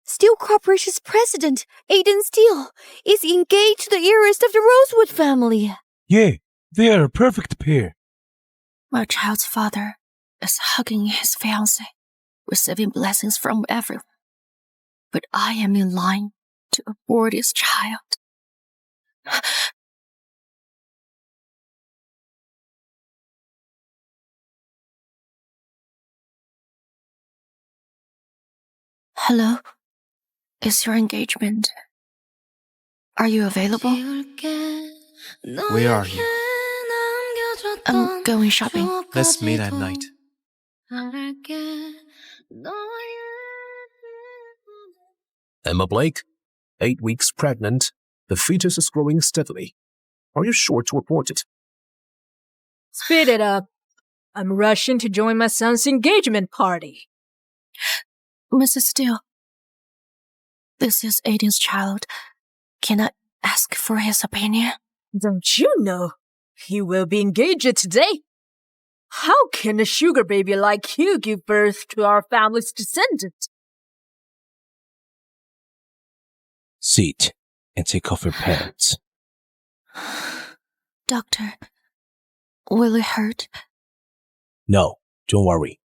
Steel Corporation's president, Aiden Steele, is engaged to the heiress of the Rosewood family. Yeah, they are a perfect pair. My child's father is hugging his fiancée, receiving blessings from everyone. But I am in line to abort his child. Hello? Is your engagement? Are you available? Where are you? I'm going shopping. Let's meet at night. Emma Blake, 8 weeks pregnant. The fetus is growing steadily. Are you sure to report it? Speed it up. I'm rushing to join my son's engagement party. Mrs. Steele, this is Aiden's child. Can I ask for his opinion? Don't you know? He will be engaged today. How can a sugar baby like you give birth to our family's descendant? Sit and take off your pants. Doctor, will it hurt? No, don't worry.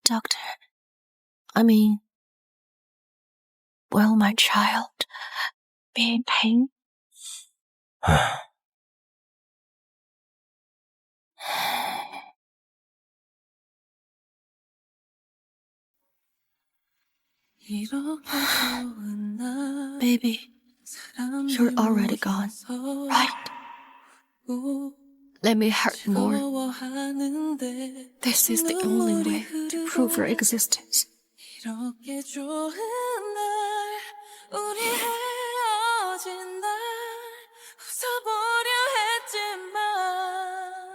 Doctor, I mean, will my child be in pain? Baby, you're already gone, right? Let me hurt more. This is the only way to prove your existence.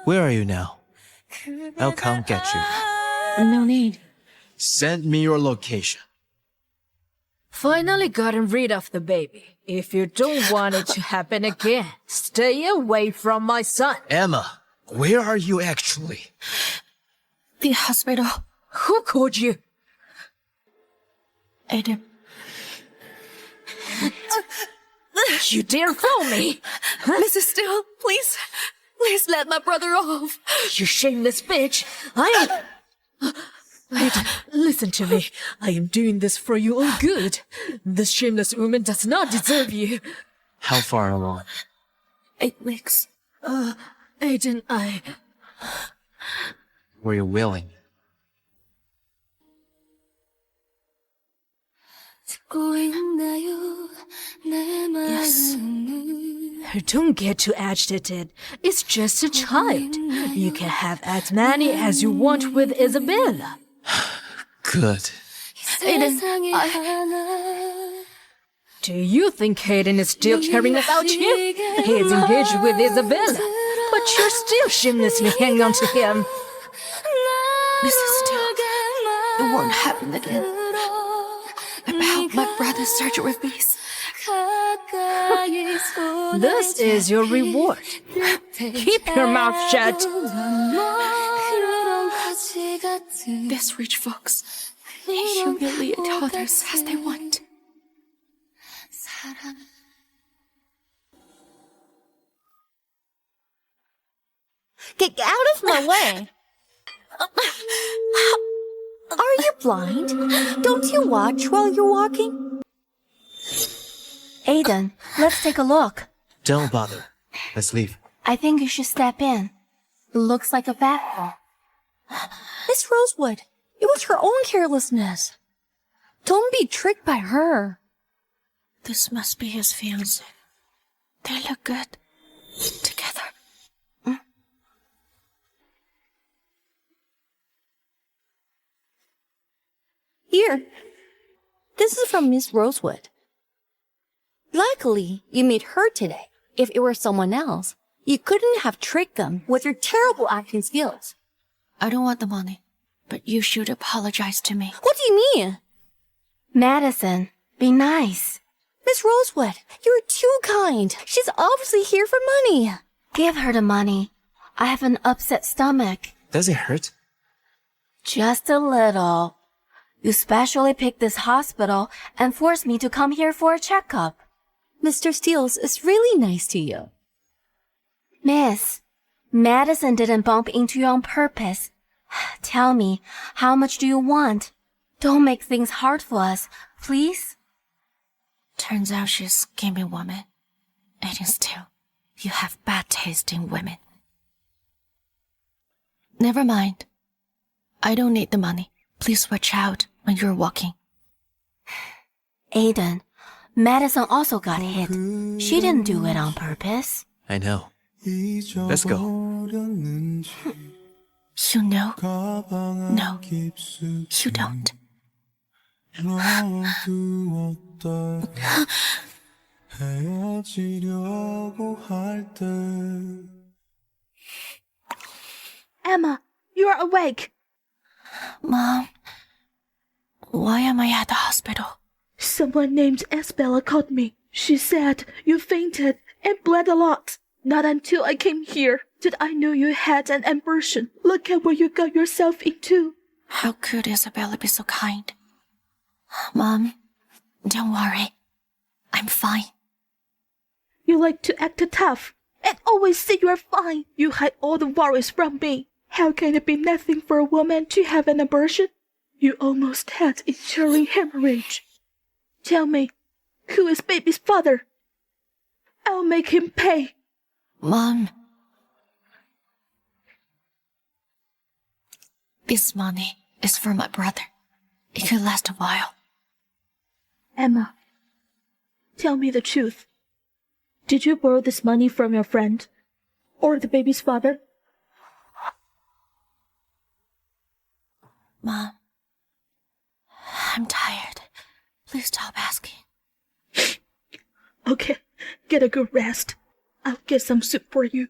Where are you now? I'll come get you. No need. Send me your location. Finally gotten rid of the baby. If you don't want it to happen again, stay away from my son. Emma, where are you actually? The hospital. Who called you? Aiden. You dare phone me? Mrs. Steele, please let my brother off. You shameless bitch. Aiden, listen to me. I am doing this for your own good. This shameless woman does not deserve you. How far along? 8 weeks. Aiden, Were you willing? Yes. Don't get too agitated. It's just a child. You can have as many as you want with Isabella. Good. Aiden, Do you think Hayden is still caring about you? He is engaged with Isabella, but you're still shamelessly hanging on to him. Mrs. Steele, it won't happen again. About my brother's surgery fees. This is your reward. Keep your mouth shut. These rich folks, they humiliate others as they want. Get out of my way! Are you blind? Don't you watch while you're walking? Aiden, let's take a look. Don't bother. Let's leave. I think you should step in. It looks like a bathroom. Miss Rosewood, it was her own carelessness. Don't be tricked by her. This must be his fiancée. They look good together. Here. This is from Miss Rosewood. Luckily, you met her today. If it were someone else, you couldn't have tricked them with your terrible acting skills. I don't want the money, but you should apologize to me. What do you mean? Madison, be nice. Miss Rosewood, you're too kind. She's obviously here for money. Give her the money. I have an upset stomach. Does it hurt? Just a little. You specially picked this hospital and forced me to come here for a checkup. Mr. Steels is really nice to you. Miss, medicine didn't bump into you on purpose. Tell me, how much do you want? Don't make things hard for us, please. Turns out she's a scheming woman. And still, you have bad taste in women. Never mind. I don't need the money. Please watch out when you're walking. Aiden, Madison also got hit. She didn't do it on purpose. I know. Let's go. You know? No, you don't. Emma, you're awake. Mom, why am I at the hospital? Someone named Isabella called me. She said you fainted and bled a lot. Not until I came here did I know you had an abortion. Look at what you got yourself into. How could Isabella be so kind? Mom, don't worry. I'm fine. You like to act tough and always say you're fine. You hide all the worries from me. How can it be nothing for a woman to have an abortion? You almost had a tearing hemorrhage. Tell me, who is baby's father? I'll make him pay. Mom, this money is for my brother. It could last a while. Emma, tell me the truth. Did you borrow this money from your friend? Or the baby's father? Mom, I'm tired. Please stop asking. Okay, get a good rest. I'll get some soup for you.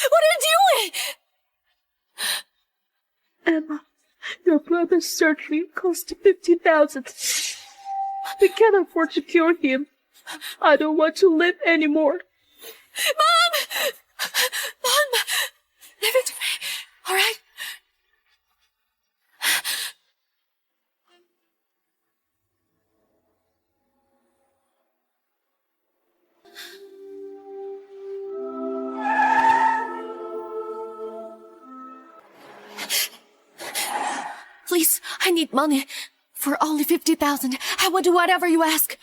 What are you doing? Emma, your brother's surgery cost $50,000. We can't afford to cure him. I don't want to live anymore. Mom! Mom! Leave it to me, alright? Please, I need money. For only 50,000, I will do whatever you ask.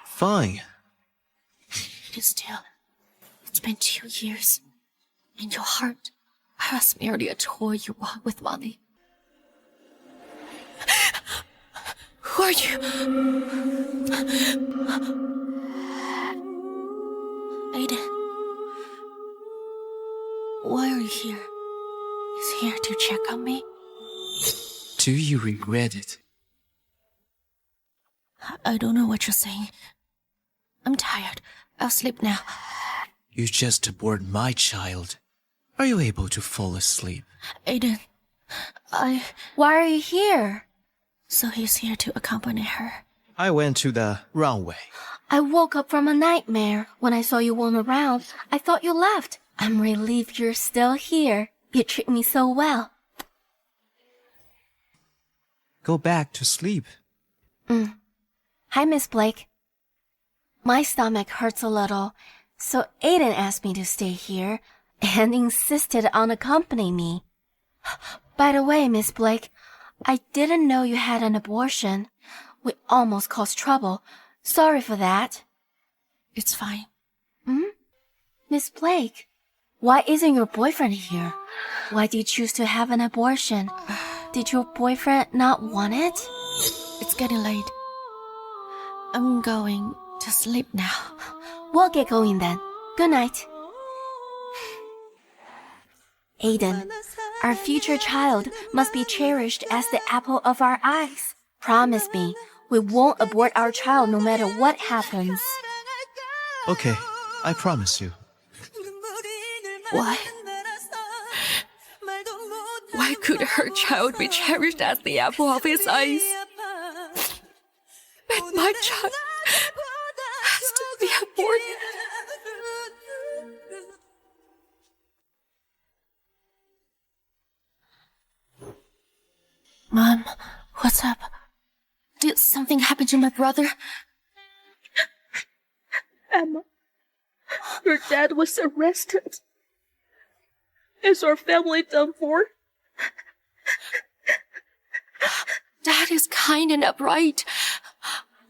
Fine. Still, it's been 2 years. In your heart, I was merely a toy you bought with money. Who are you? Aiden. Why are you here? Is he here to check on me? Do you regret it? I don't know what you're saying. I'm tired. I'll sleep now. You just aborted my child. Are you able to fall asleep? Aiden, Why are you here? So he's here to accompany her. I went to the wrong way. I woke up from a nightmare. When I saw you weren't around, I thought you left. I'm relieved you're still here. You treat me so well. Go back to sleep. Hi, Miss Blake. My stomach hurts a little, so Aiden asked me to stay here and insisted on accompanying me. By the way, Miss Blake, I didn't know you had an abortion. We almost caused trouble. Sorry for that. It's fine. Miss Blake, why isn't your boyfriend here? Why did you choose to have an abortion? Did your boyfriend not want it? It's getting late. I'm going to sleep now. We'll get going then. Good night. Aiden, our future child must be cherished as the apple of our eyes. Promise me, we won't abort our child no matter what happens. Okay, I promise you. Why? Why could her child be cherished as the apple of his eyes? But my child has to be aborted. Mom, what's up? Did something happen to my brother? Emma, your dad was arrested. Is our family done for? Dad is kind and upright.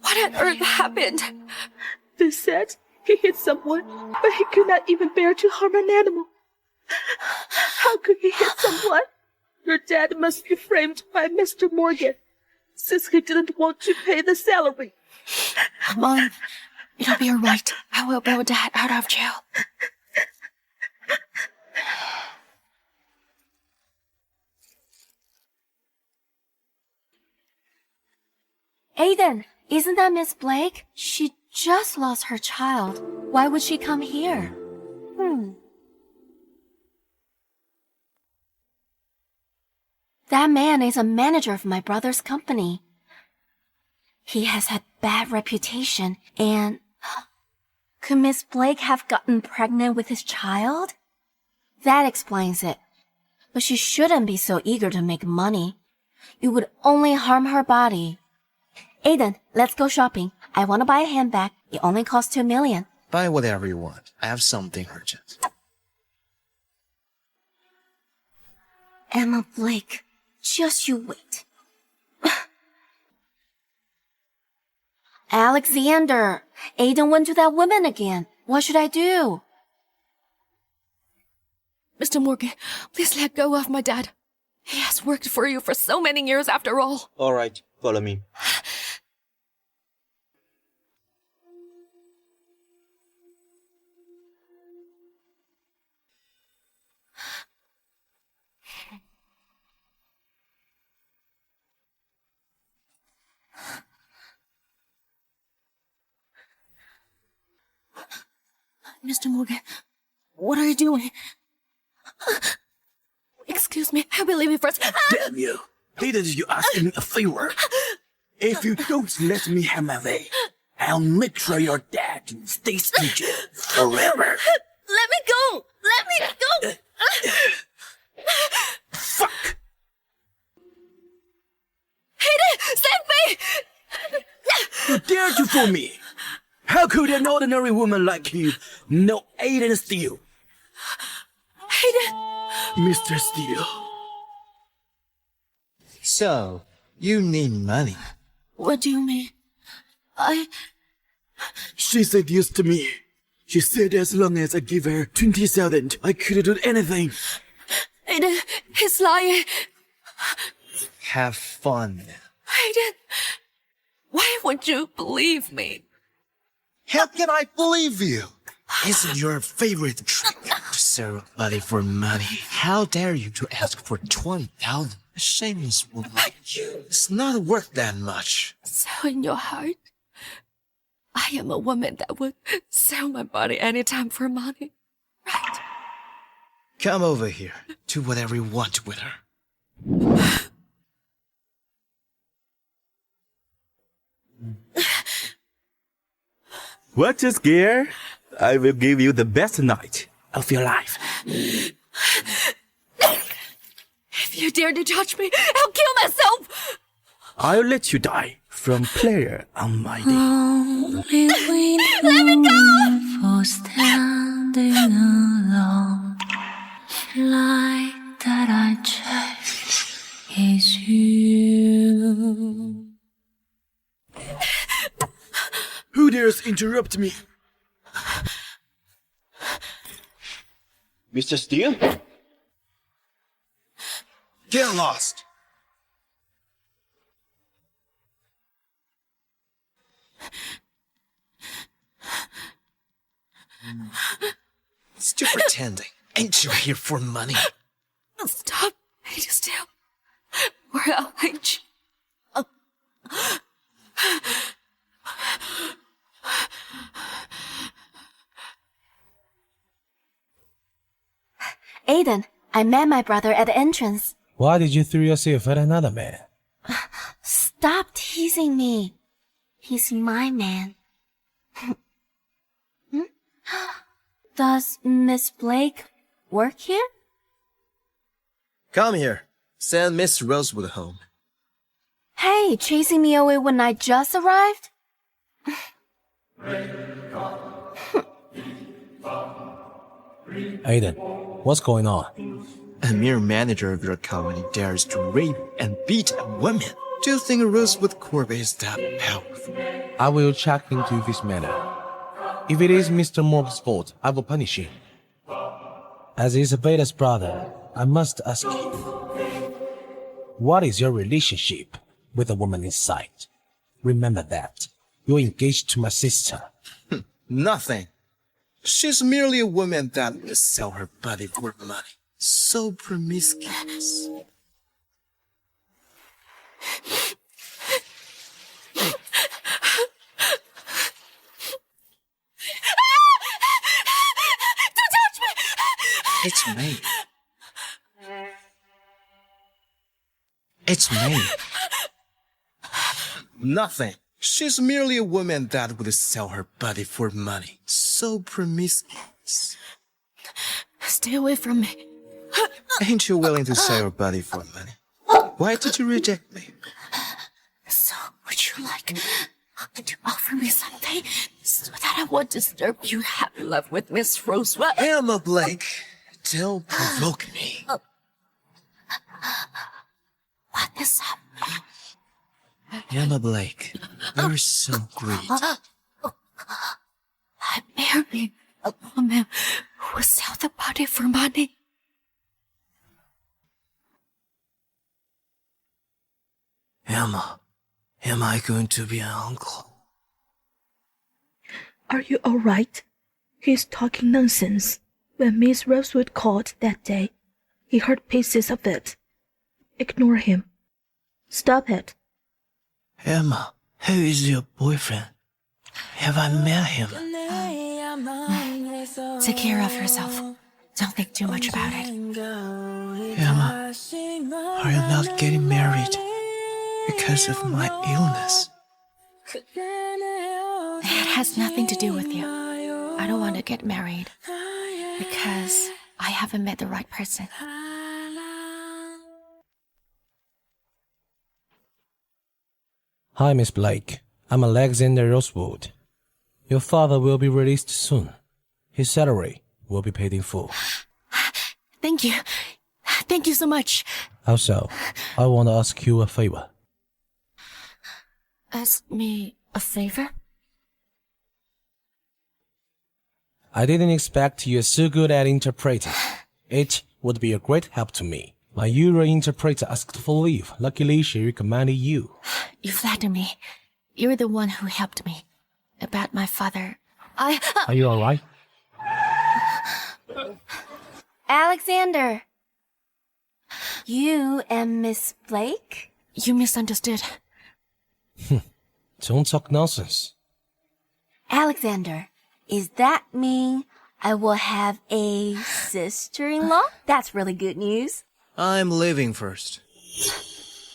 What on earth happened? They said he hit someone, but he could not even bear to harm an animal. How could he hit someone? Your dad must be framed by Mr. Morgan, since he didn't want to pay the salary. Mom, it'll be alright. I will bail Dad out of jail. Aiden, isn't that Miss Blake? She just lost her child. Why would she come here? That man is a manager of my brother's company. He has had bad reputation and... Could Miss Blake have gotten pregnant with his child? That explains it. But she shouldn't be so eager to make money. It would only harm her body. Aiden, let's go shopping. I want to buy a handbag. It only costs $2 million. Buy whatever you want. I have something urgent. Emma Blake, just you wait. Alexander, Aiden went to that woman again. What should I do? Mr. Morgan, please let go of my dad. He has worked for you for so many years after all. All right, follow me. Mr. Morgan, what are you doing? Excuse me, I will leave you first. Damn you! Didn't you ask me a favor? If you don't let me have my way, I'll make sure your dad stays in jail forever. Let me go! Let me go! Fuck! Hayden, save me! You dare to fool me! How could an ordinary woman like you know Aiden Steele? Hayden! Mr. Steele. So, you need money. What do you mean? She said yes to me. She said as long as I give her 20,000, I could do anything. Hayden, he's lying. Have fun. Hayden, why won't you believe me? How can I believe you? Isn't your favorite trick to sell body for money? How dare you to ask for 20,000? A shameless woman like you. It's not worth that much. So in your heart, I am a woman that would sell my body anytime for money, right? Come over here. Do whatever you want with her. What a scare! I will give you the best night of your life. If you dare to touch me, I'll kill myself! I'll let you die from player almighty. Let me go! For standing alone, like that I chase is you. Who dares interrupt me? Mr. Steele? Get lost. Still pretending. Ain't you here for money? Stop. It is still. We're Avenge. Aiden, I met my brother at the entrance. Why did you throw yourself at another man? Stop teasing me. He's my man. Does Miss Blake work here? Come here. Send Miss Rosewood home. Hey, chasing me away when I just arrived? Aiden, what's going on? A mere manager of your company dares to rape and beat a woman. Do you think Rosewood Corp is that powerful? I will check into this matter. If it is Mr. Morgan's fault, I will punish him. As Isabella's brother, I must ask you, what is your relationship with the woman inside? Remember that. You're engaged to my sister. Nothing. She's merely a woman that will sell her body for money. So promiscuous. Don't touch me! It's me. It's me. Nothing. She's merely a woman that would sell her body for money. So promiscuous. Stay away from me. Ain't you willing to sell your body for money? Why did you reject me? So, would you like to offer me something so that I won't disturb your happy life with Miss Rosewood? Emma Blake, don't provoke me. What is up? Emma Blake, you're so great. I married a woman who will sell the body for money. Emma, am I going to be an uncle? Are you all right? He's talking nonsense. When Miss Rosewood called that day, he heard pieces of it. Ignore him. Stop it. Emma, who is your boyfriend? Have I met him? Take care of yourself. Don't think too much about it. Emma, are you not getting married because of my illness? It has nothing to do with you. I don't want to get married because I haven't met the right person. Hi, Miss Blake. I'm Alexander Rosewood. Your father will be released soon. His salary will be paid in full. Thank you. Thank you so much. Also, I want to ask you a favor. Ask me a favor? I didn't expect you're so good at interpreting. It would be a great help to me. My Euro interpreter asked for leave. Luckily, she recommended you. You flatter me. You're the one who helped me. About my father. Are you alright? Alexander. You and Miss Blake? You misunderstood. Don't talk nonsense. Alexander, is that mean I will have a sister-in-law? That's really good news. I'm leaving first.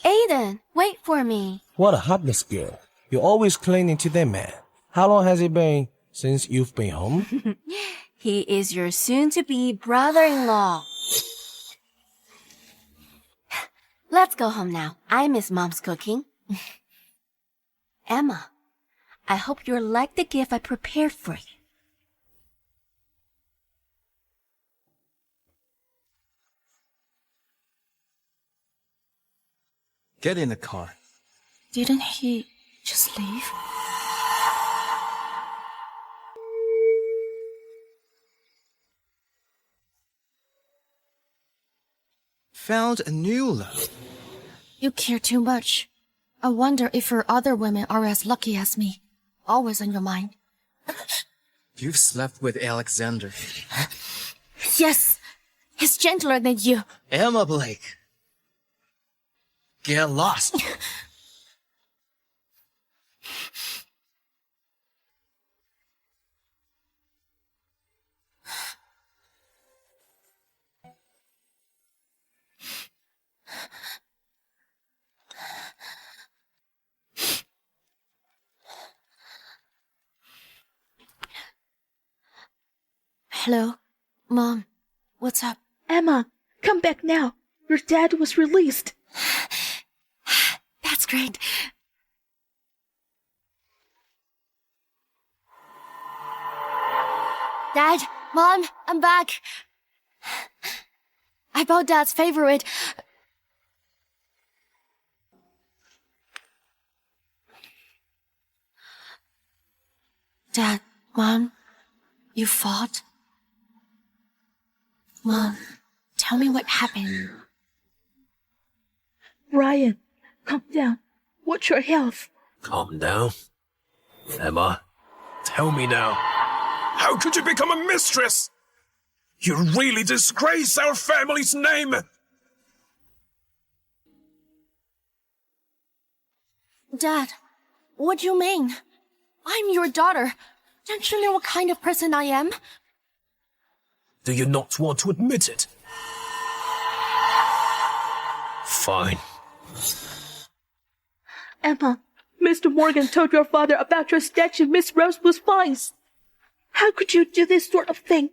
Aiden, wait for me. What a heartless girl. You're always clinging to that man. How long has it been since you've been home? He is your soon-to-be brother-in-law. Let's go home now. I miss Mom's cooking. Emma, I hope you like the gift I prepared for you. Get in the car. Didn't he just leave? Found a new love. You care too much. I wonder if her other women are as lucky as me. Always on your mind. You've slept with Alexander. Yes! He's gentler than you. Emma Blake. Get lost. Hello? Mom, what's up? Emma, come back now. Your dad was released. That's great. Dad, Mom, I'm back. I bought Dad's favorite. Dad, Mom, you fought? Mom, tell me what happened. Ryan, calm down. Watch your health. Calm down. Emma, tell me now. How could you become a mistress? You really disgrace our family's name! Dad, what do you mean? I'm your daughter. Don't you know what kind of person I am? Do you not want to admit it? Fine. Emma, Mr. Morgan told your father about your statue Miss Rosewood's fines. How could you do this sort of thing?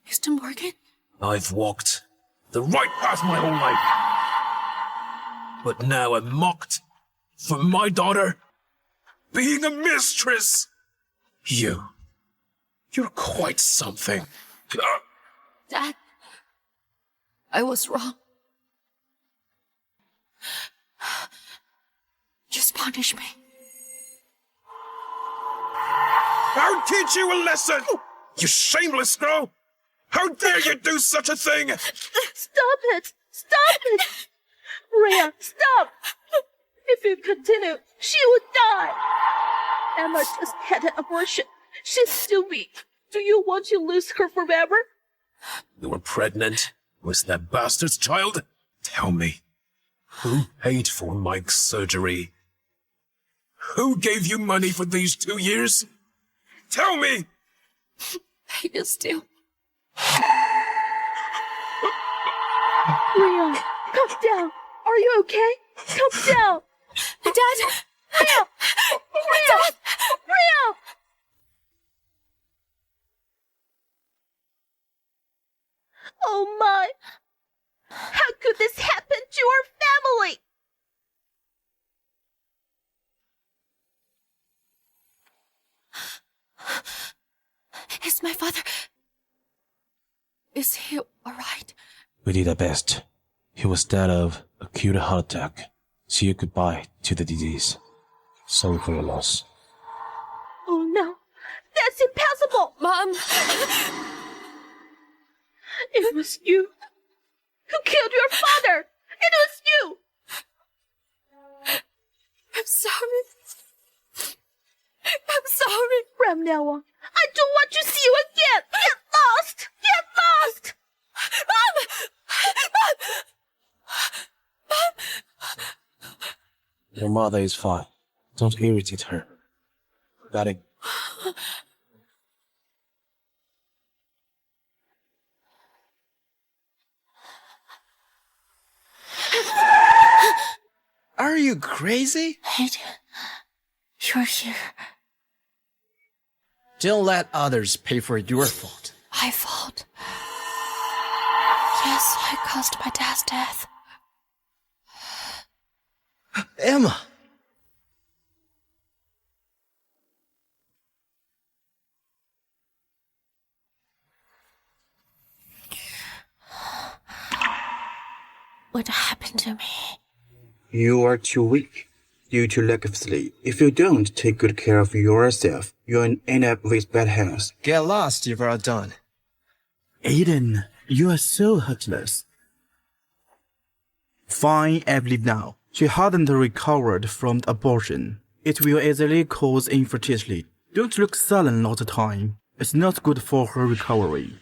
Mr. Morgan? I've walked the right path my whole life. But now I'm mocked for my daughter being a mistress. You're quite something. Dad, I was wrong. Just punish me. I'll teach you a lesson, you shameless girl! How dare you do such a thing! Stop it! Stop it! Rhea, stop! If you continue, she will die! Emma just had an abortion. She's still weak. Do you want to lose her forever? You were pregnant with that bastard's child? Tell me, who paid for Mike's surgery? Who gave you money for these 2 years? Tell me! Peter still. Rhea, calm down. Are you okay? Calm down. Dad! Rhea! Rhea! Rhea! Oh my! How could this happen to our family? Is my father... Is he alright? We did our best. He was dead of acute heart attack. Say goodbye to the disease. Sorry for your loss. Oh no! That's impossible! Mom! It was you who killed your father! It was you! I'm sorry. I'm sorry. From now on, I don't want to see you again! Get lost! Get lost! Mom! Your mother is fine. Don't irritate her. Got it. Are you crazy? Hayden, you're here. Don't let others pay for your fault. I fought. Yes, I caused my dad's death. Emma! What happened to me? You are too weak due to lack of sleep. If you don't take good care of yourself, you'll end up with bad health. Get lost if you're done. Aiden, you are so heartless. Fine, I believe now. She hadn't recovered from the abortion. It will easily cause infertility. Don't look sullen all the time. It's not good for her recovery.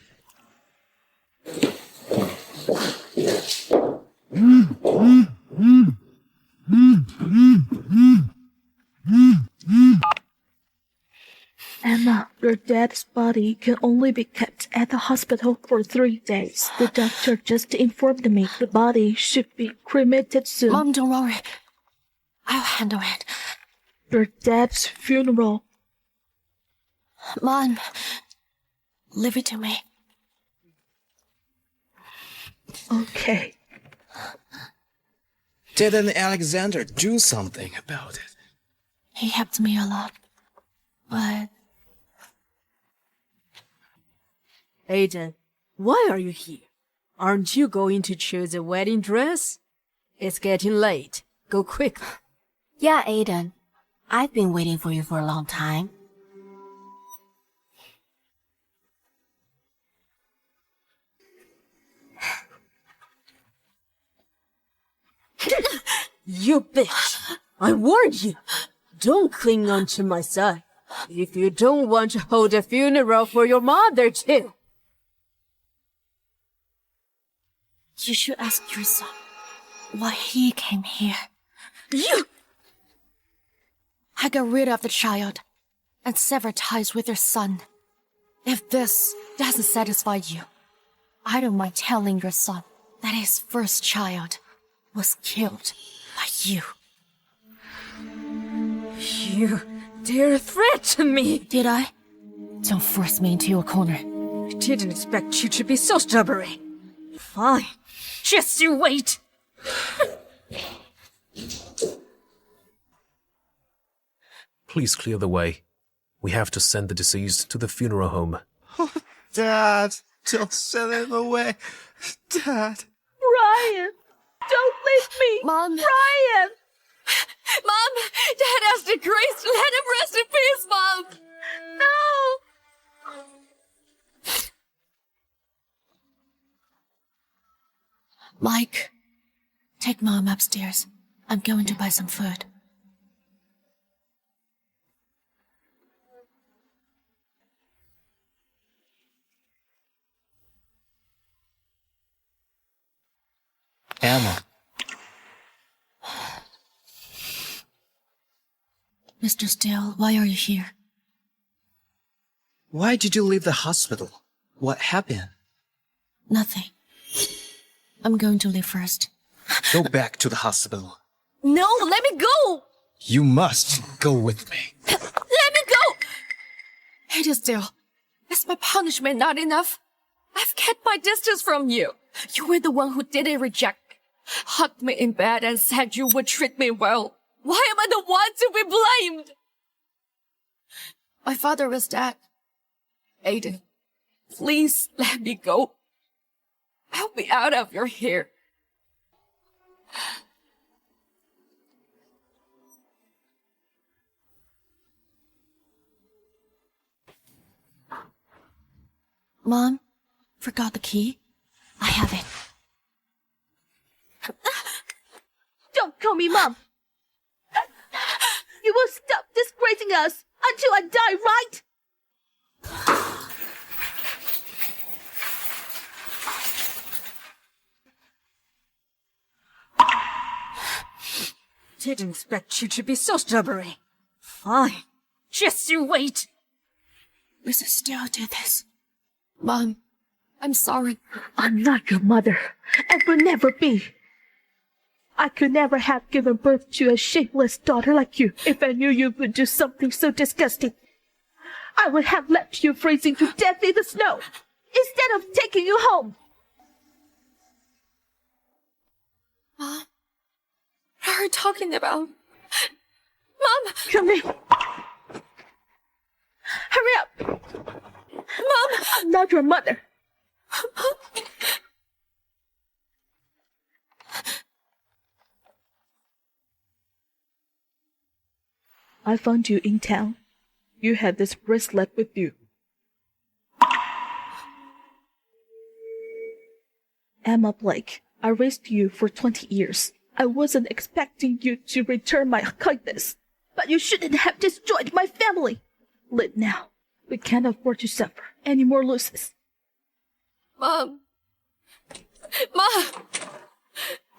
Emma, your dad's body can only be kept at the hospital for 3 days. The doctor just informed me the body should be cremated soon. Mom, don't worry. I'll handle it. Your dad's funeral. Mom, Leave it to me. Okay. Didn't Alexander do something about it? He helped me a lot. But Aiden, why are you here? Aren't you going to choose a wedding dress? It's getting late. Go quick. Yeah, Aiden. I've been waiting for you for a long time. You bitch! I warned you! Don't cling on to my side. If you don't want to hold a funeral for your mother too. you should ask your son why he came here. You! I got rid of the child and severed ties with your son. If this doesn't satisfy you, I don't mind telling your son that his first child was killed by you. You dare threaten me! Did I? Don't force me into your corner. I didn't expect you to be so stubborn. Fine. Just you wait. Please clear the way. We have to send the deceased to the funeral home. Dad, don't send him away. Dad. Ryan! Don't leave me! Mom! Ryan! Mom! Dad has the grace to let him rest in peace, Mom! No! Mike, take Mom upstairs. I'm going to buy some food. Emma. Mr. Steele, why are you here? Why did you leave the hospital? What happened? Nothing. I'm going to leave first. Go back to the hospital. No, let me go! You must go with me. Let me go! It is Steele. Is my punishment not enough? I've kept my distance from you. You were the one who didn't reject me, hugged me in bed and said you would treat me well. Why am I the one to be blamed? My father was dead. Aiden, please let me go. I'll be out of your hair. Mom, forgot the key? I have it. Don't call me Mom! You will stop disgracing us until I die, right? Didn't expect you to be so stubborn. Fine. Just you wait. Mrs. Steele did this. Mom, I'm sorry. I'm not your mother, and will never be. I could never have given birth to a shapeless daughter like you if I knew you would do something so disgusting. I would have left you freezing to death in the snow instead of taking you home. Mom, what are you talking about? Mom! Come in. Hurry up! Mom! I'm not your mother. I found you in town. You had this bracelet with you. Emma Blake, I raised you for 20 years. I wasn't expecting you to return my kindness, but you shouldn't have destroyed my family. Live now. We can't afford to suffer any more losses. Mom! Mom!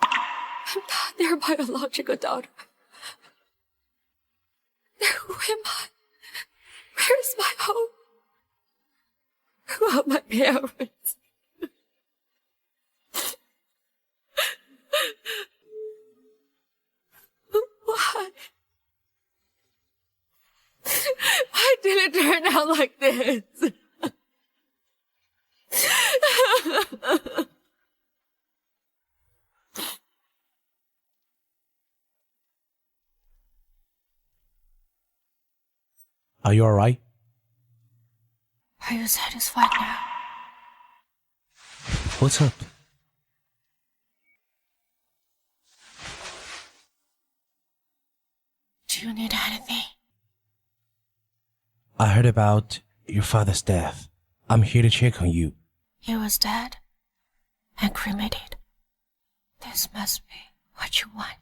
I'm not their biological daughter. Who am I? Where's my home? Who are my parents? Why? Why did it turn out like this? Are you alright? Are you satisfied now? What's up? Do you need anything? I heard about your father's death. I'm here to check on you. He was dead and cremated. This must be what you want.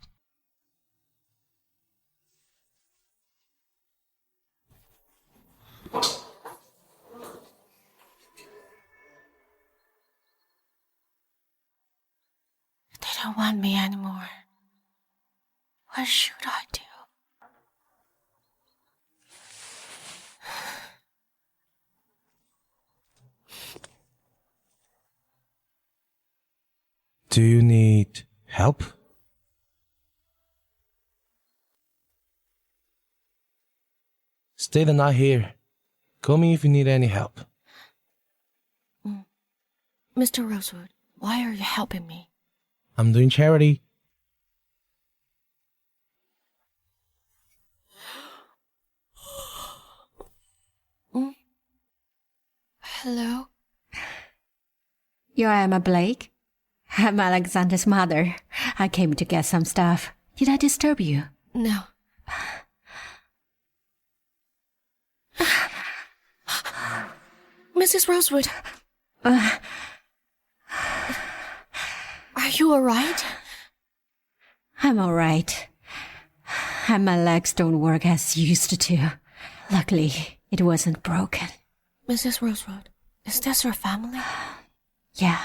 They don't want me anymore. What should I do? Do you need help? Stay the night here. Call me if you need any help. Mr. Rosewood, why are you helping me? I'm doing charity. Hello? You're Emma Blake? I'm Alexander's mother. I came to get some stuff. Did I disturb you? No. Mrs. Rosewood. Are you alright? I'm alright. And my legs don't work as used to. Luckily, it wasn't broken. Mrs. Rosewood, is this your family? Yeah.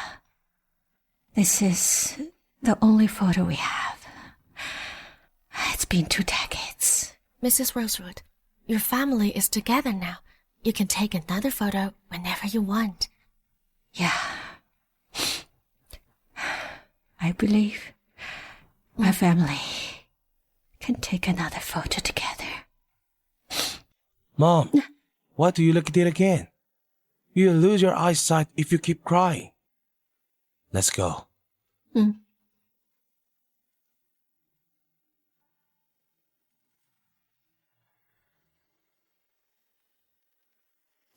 This is the only photo we have. It's been 2 decades. Mrs. Rosewood, your family is together now. You can take another photo whenever you want. Yeah. I believe my family can take another photo together. Mom, why do you look at it again? You'll lose your eyesight if you keep crying. Let's go.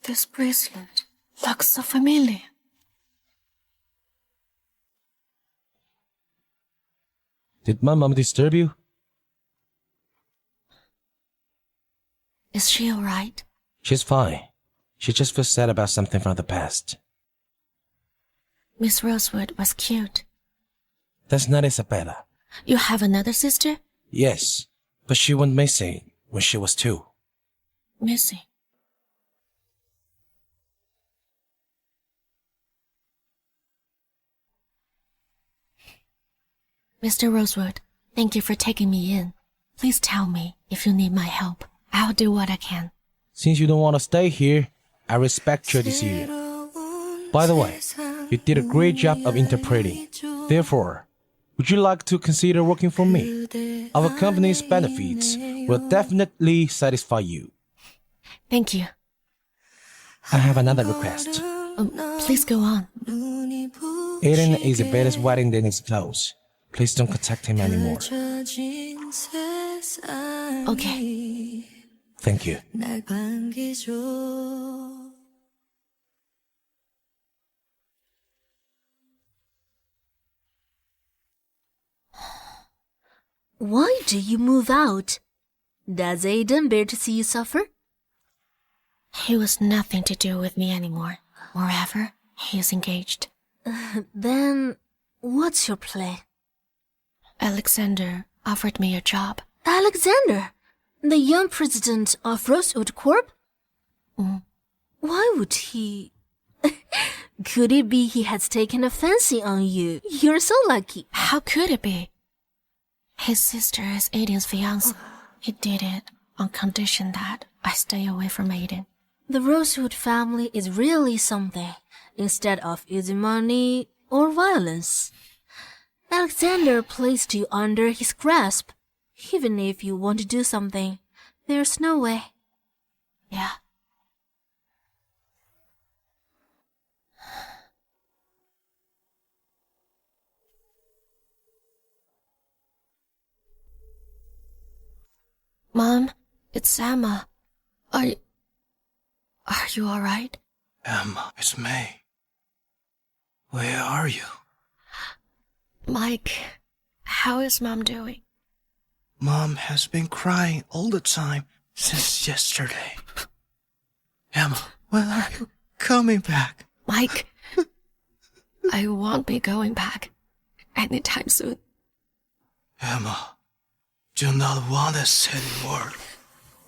This bracelet looks so familiar. Did my mom disturb you? Is she alright? She's fine. She just feels sad about something from the past. Miss Rosewood was cute. That's not Isabella. You have another sister? Yes, but she went missing when she was 2. Missing. Mr. Rosewood, thank you for taking me in. Please tell me if you need my help. I'll do what I can. Since you don't want to stay here, I respect your decision. By the way, you did a great job of interpreting. Therefore, would you like to consider working for me? Our company's benefits will definitely satisfy you. Thank you. I have another request. Please go on. Aiden is Isabella's wedding day is close. Please don't contact him anymore. Okay. Thank you. Why do you move out? Does Aiden bear to see you suffer? He was nothing to do with me anymore. Moreover, he is engaged. Then, what's your plan? Alexander offered me a job. Alexander, the young president of Rosewood Corp? Why would he? Could it be he has taken a fancy on you? You're so lucky. How could it be? His sister is Aiden's fiancée. He did it on condition that I stay away from Aiden. The Rosewood family is really something, instead of using money or violence. Alexander placed you under his grasp. Even if you want to do something, there's no way. Yeah. Mom, it's Emma. Are you alright? Emma, it's me. Where are you? Mike, how is Mom doing? Mom has been crying all the time since yesterday. Emma, when are you coming back? Mike, I won't be going back anytime soon. Emma, do not want this anymore.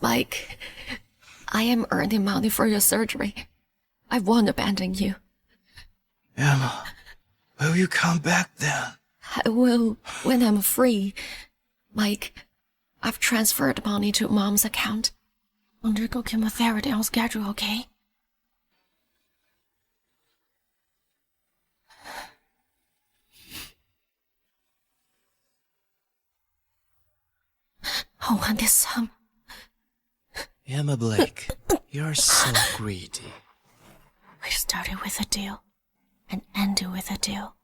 Mike, I am earning money for your surgery. I won't abandon you. Emma, will you come back then? I will when I'm free. Mike, I've transferred money to Mom's account. Undergo chemotherapy on schedule, okay? I want this sum. Emma Blake, you're so greedy. We started with a deal and ended with a deal.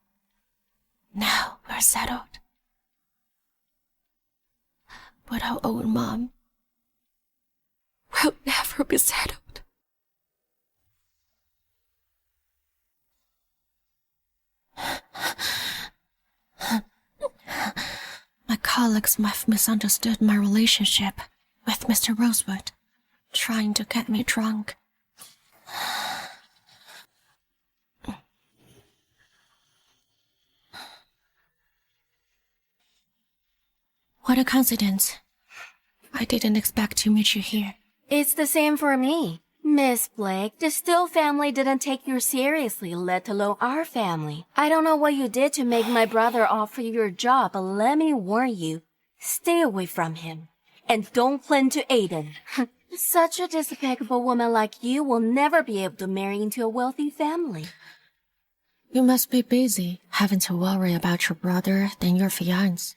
Now we're settled. But our old Mom will never be settled. My colleagues might have misunderstood my relationship with Mr. Rosewood, trying to get me drunk. What a coincidence. I didn't expect to meet you here. It's the same for me. Miss Blake, the Still family didn't take you seriously, let alone our family. I don't know what you did to make my brother offer you your job, but let me warn you, stay away from him. And don't cling to Aiden. Such a despicable woman like you will never be able to marry into a wealthy family. You must be busy having to worry about your brother than your fiancé.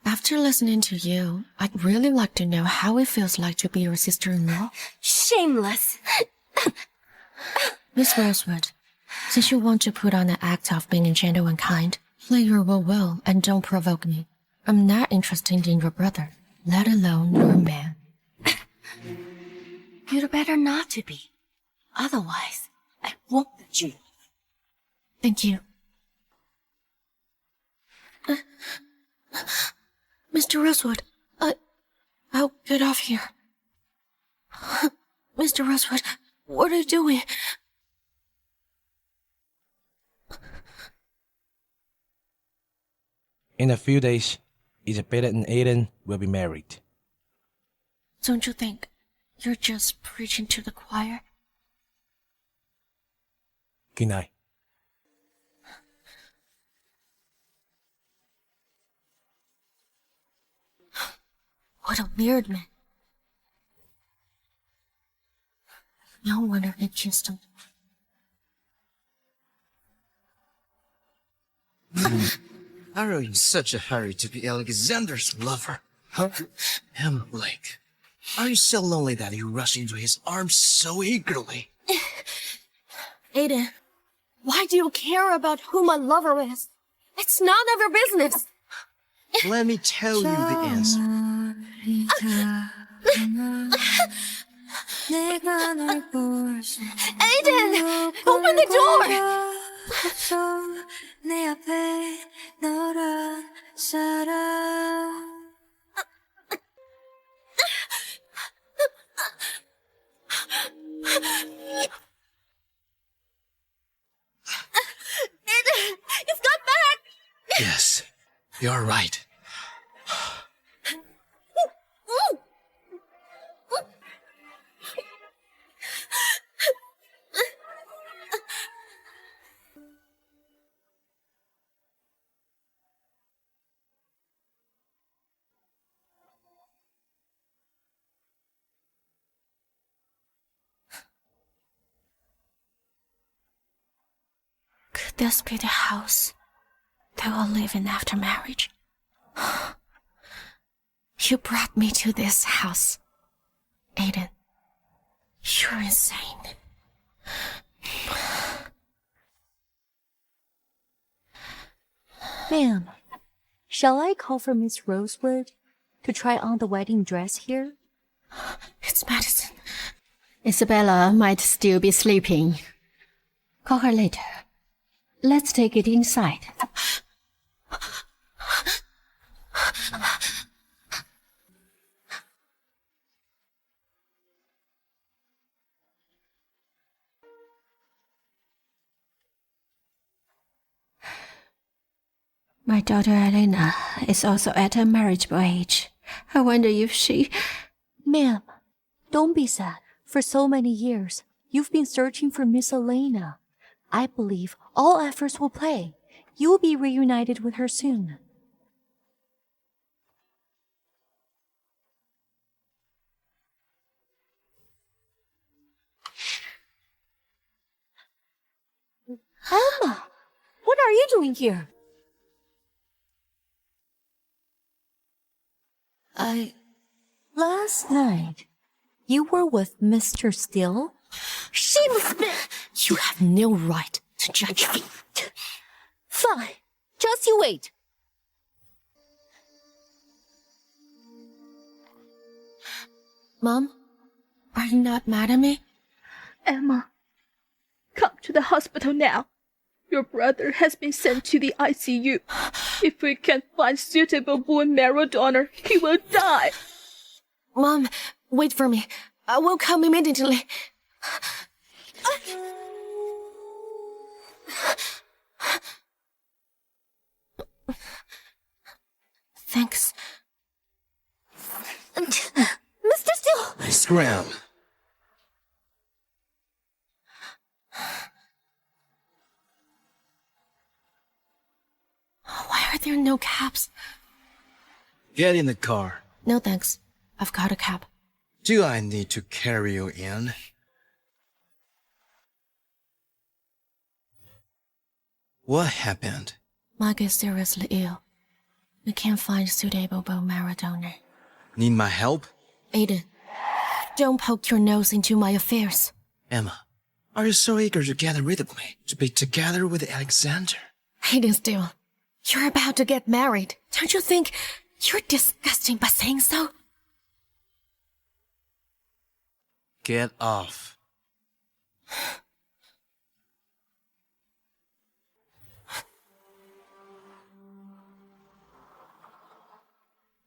After listening to you, I'd really like to know how it feels like to be your sister-in-law. Shameless! Miss Rosewood, since you want to put on the act of being gentle and kind, play your role well and don't provoke me. I'm not interested in your brother, let alone your man. You'd better not to be. Otherwise, I won't let you. Thank you. Mr. Rosewood, I'll get off here. Mr. Rosewood, what are you doing? In a few days, Isabella and Aiden will be married. Don't you think you're just preaching to the choir? Good night. What a weird man. No wonder he kissed him. Are you in such a hurry to be Alexander's lover? Huh? Emma Blake, are you so lonely that you rush into his arms so eagerly? Aiden, why do you care about who my lover is? It's none of your business. Let me tell you the answer. Aiden, open the door! Aiden, you've got back! Yes, you're right. Could this be the house they will live in after marriage? You brought me to this house. Aiden, you're insane. Ma'am, shall I call for Miss Rosewood to try on the wedding dress here? It's medicine. Isabella might still be sleeping. Call her later. Let's take it inside. My daughter Elena is also at a marriageable age. I wonder if she... Ma'am, don't be sad. For so many years, you've been searching for Miss Elena. I believe all efforts will pay. You'll be reunited with her soon. Emma, what are you doing here? Last night, you were with Mr. Steele? Shameless bitch! You have no right to judge me. Fine, just you wait. Mom, are you not mad at me? Emma, come to the hospital now. Your brother has been sent to the ICU. If we can't find suitable bone marrow donor, he will die. Mom, wait for me. I will come immediately. Thanks. Mr. Steele! Scram. Why are there no cabs? Get in the car. No thanks. I've got a cab. Do I need to carry you in? What happened? Mike is seriously ill. We can't find suitable bone marrow donor. Need my help? Aiden, don't poke your nose into my affairs. Emma, are you so eager to get rid of me, to be together with Alexander? Aiden Steele, you're about to get married. Don't you think you're disgusting by saying so? Get off.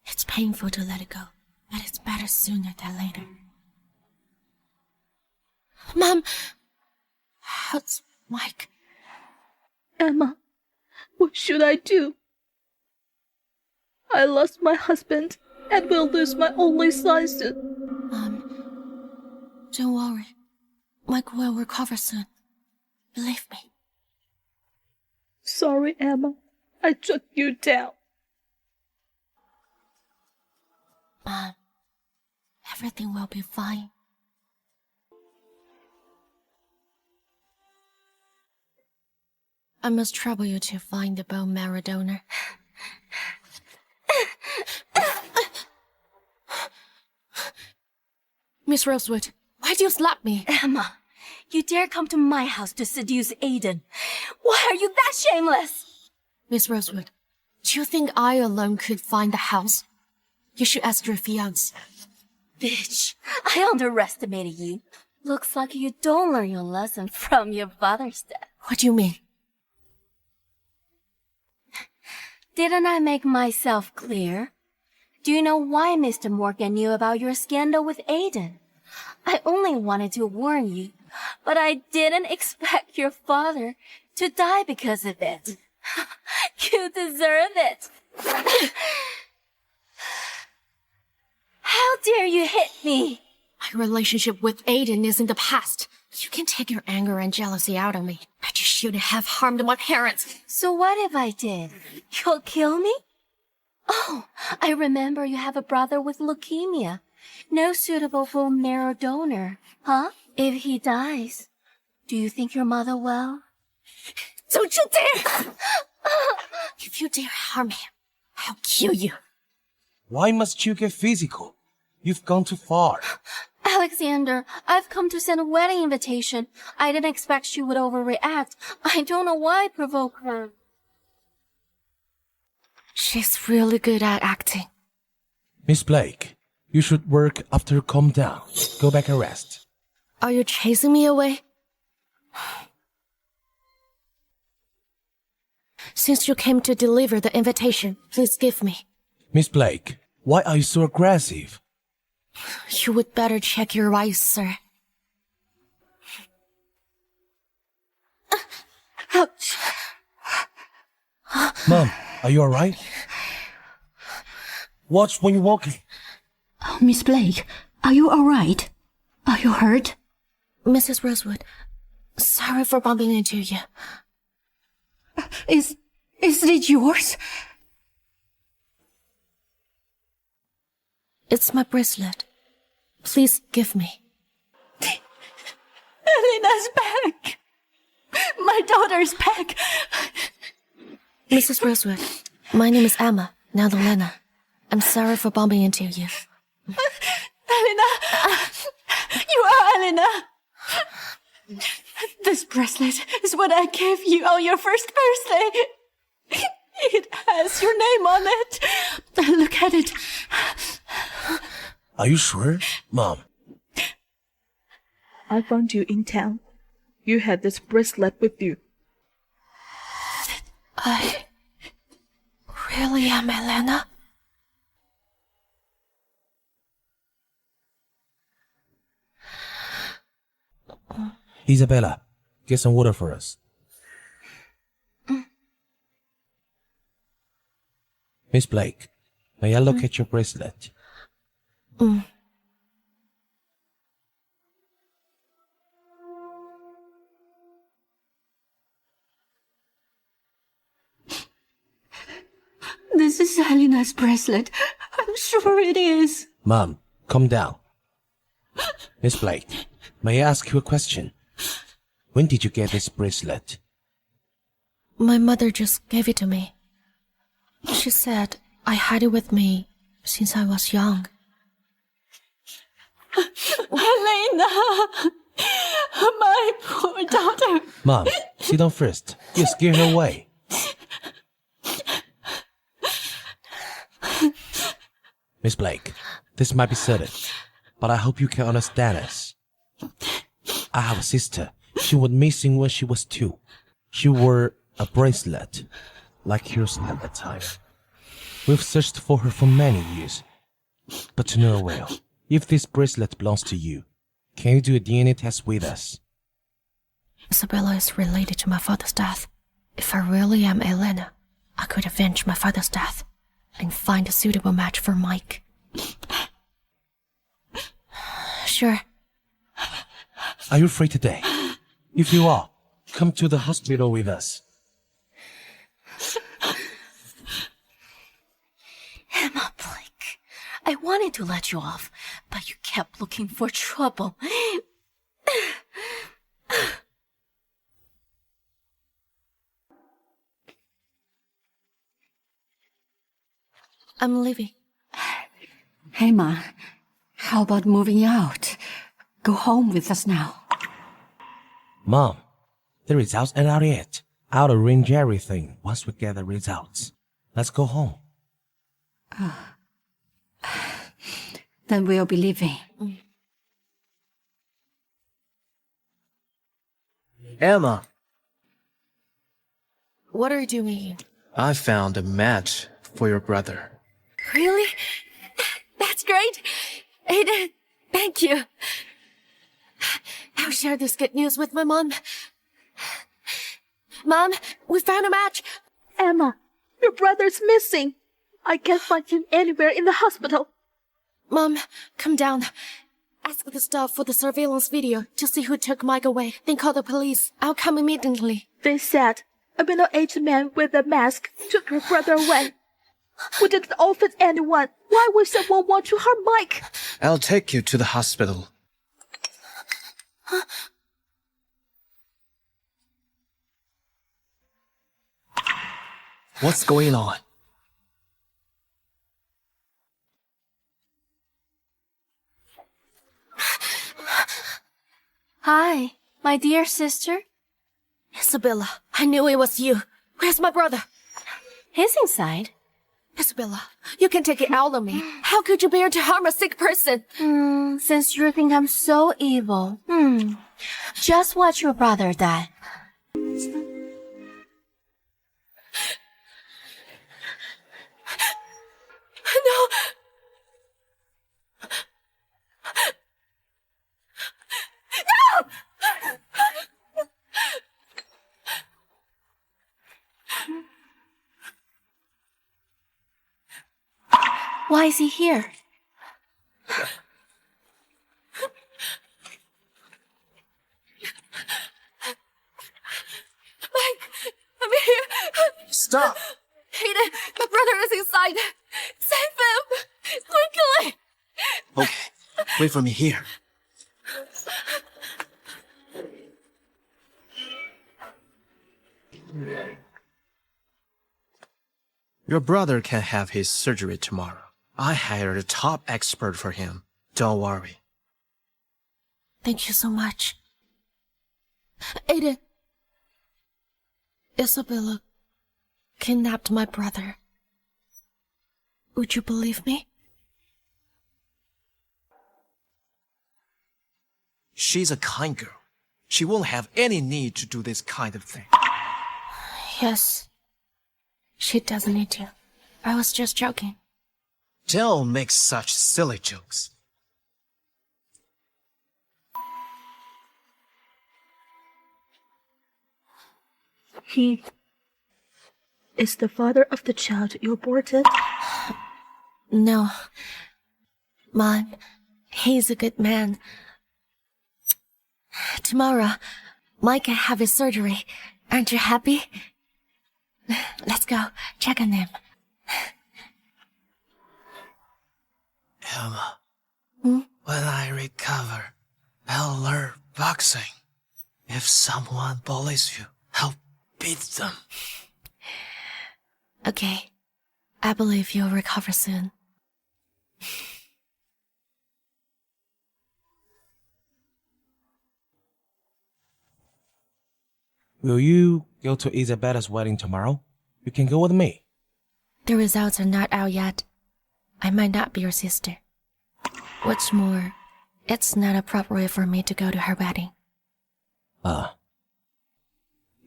It's painful to let it go, but it's better sooner than later. Mom! How's Mike? Emma, what should I do? I lost my husband and will lose my only son soon. Mom, don't worry. Mike will recover soon. Believe me. Sorry, Emma. I took you down. Mom, everything will be fine. I must trouble you to find the bone marrow donor. Miss Rosewood, why do you slap me? Emma, you dare come to my house to seduce Aiden. Why are you that shameless? Miss Rosewood, do you think I alone could find the house? You should ask your fiancé. Bitch, I underestimated you. Looks like you don't learn your lesson from your father's death. What do you mean? Didn't I make myself clear? Do you know why Mr. Morgan knew about your scandal with Aiden? I only wanted to warn you, but I didn't expect your father to die because of it. You deserve it. How dare you hit me? My relationship with Aiden is in the past. You can take your anger and jealousy out on me, but you shouldn't have harmed my parents. So what if I did? You'll kill me? Oh, I remember you have a brother with leukemia. No suitable bone marrow donor, huh? If he dies, do you think your mother will? Don't you dare! If you dare harm him, I'll kill you. Why must you get physical? You've gone too far. Alexander, I've come to send a wedding invitation. I didn't expect she would overreact. I don't know why I provoked her. She's really good at acting. Miss Blake, you should work after calm down. Go back and rest. Are you chasing me away? Since you came to deliver the invitation, please give me. Miss Blake, why are you so aggressive? You would better check your eyes, sir. Ouch. Mom, are you alright? Watch when you're walking. Oh, Miss Blake, are you alright? Are you hurt? Mrs. Rosewood, sorry for bumping into you. Is it yours? It's my bracelet. Please give me. Elena's back! My daughter's back! Mrs. Rosewood, my name is Emma, not Elena. I'm sorry for bumping into you. Elena! You are Elena! This bracelet is what I gave you on your first birthday. It has your name on it. Look at it. Are you sure, Mom? I found you in town. You had this bracelet with you. I really am Elena? Isabella, get some water for us. Miss Blake, may I look at your bracelet? This is Elena's bracelet. I'm sure it is. Mom, calm down. Miss Blake, may I ask you a question? When did you get this bracelet? My mother just gave it to me. She said I had it with me since I was young. Elena! My poor daughter. Mom, sit down first. You scare her away. Miss Blake, this might be sudden, but I hope you can understand us. I have a sister. She went missing when she was 2. She wore a bracelet, like yours at that time. We've searched for her for many years, but to no avail. If this bracelet belongs to you, can you do a DNA test with us? Isabella is related to my father's death. If I really am Elena, I could avenge my father's death and find a suitable match for Mike. Sure. Are you free today? If you are, come to the hospital with us. Emma Blake, I wanted to let you off, but you kept looking for trouble. I'm leaving. Emma, how about moving out? Go home with us now. Mom, the results are not yet. I'll arrange everything once we get the results. Let's go home. Then we'll be leaving. Emma, What are you doing here? I found a match for your brother. Really? That's great. Aiden, thank you. I'll share this good news with my mom. Mom, we found a match. Emma, your brother's missing. I can't find him anywhere in the hospital. Mom, come down. Ask the staff for the surveillance video to see who took Mike away. Then call the police. I'll come immediately. They said a middle-aged man with a mask took your brother away. We didn't offend anyone. Why would someone want to harm Mike? I'll take you to the hospital. What's going on? Hi, my dear sister. Isabella, I knew it was you. Where's my brother? He's inside. Isabella, you can take it out on me. How could you bear to harm a sick person? Since you think I'm so evil, just watch your brother die. No! No! Why is he here? Mike, I'm here. Stop! Hayden, my brother is inside. Save him! Quickly! Okay, wait for me here. Your brother can have his surgery tomorrow. I hired a top expert for him. Don't worry. Thank you so much. Aiden. Isabella kidnapped my brother. Would you believe me? She's a kind girl. She won't have any need to do this kind of thing. Yes. She doesn't need to. I was just joking. Don't make such silly jokes. He is the father of the child you aborted? No. Mom, he's a good man. Tomorrow, Mike can have his surgery. Aren't you happy? Let's go check on him. Emma, when I recover, I'll learn boxing. If someone bullies you, I'll beat them. Okay. I believe you'll recover soon. Will you go to Isabella's wedding tomorrow? You can go with me. The results are not out yet. I might not be your sister. What's more, it's not appropriate for me to go to her wedding.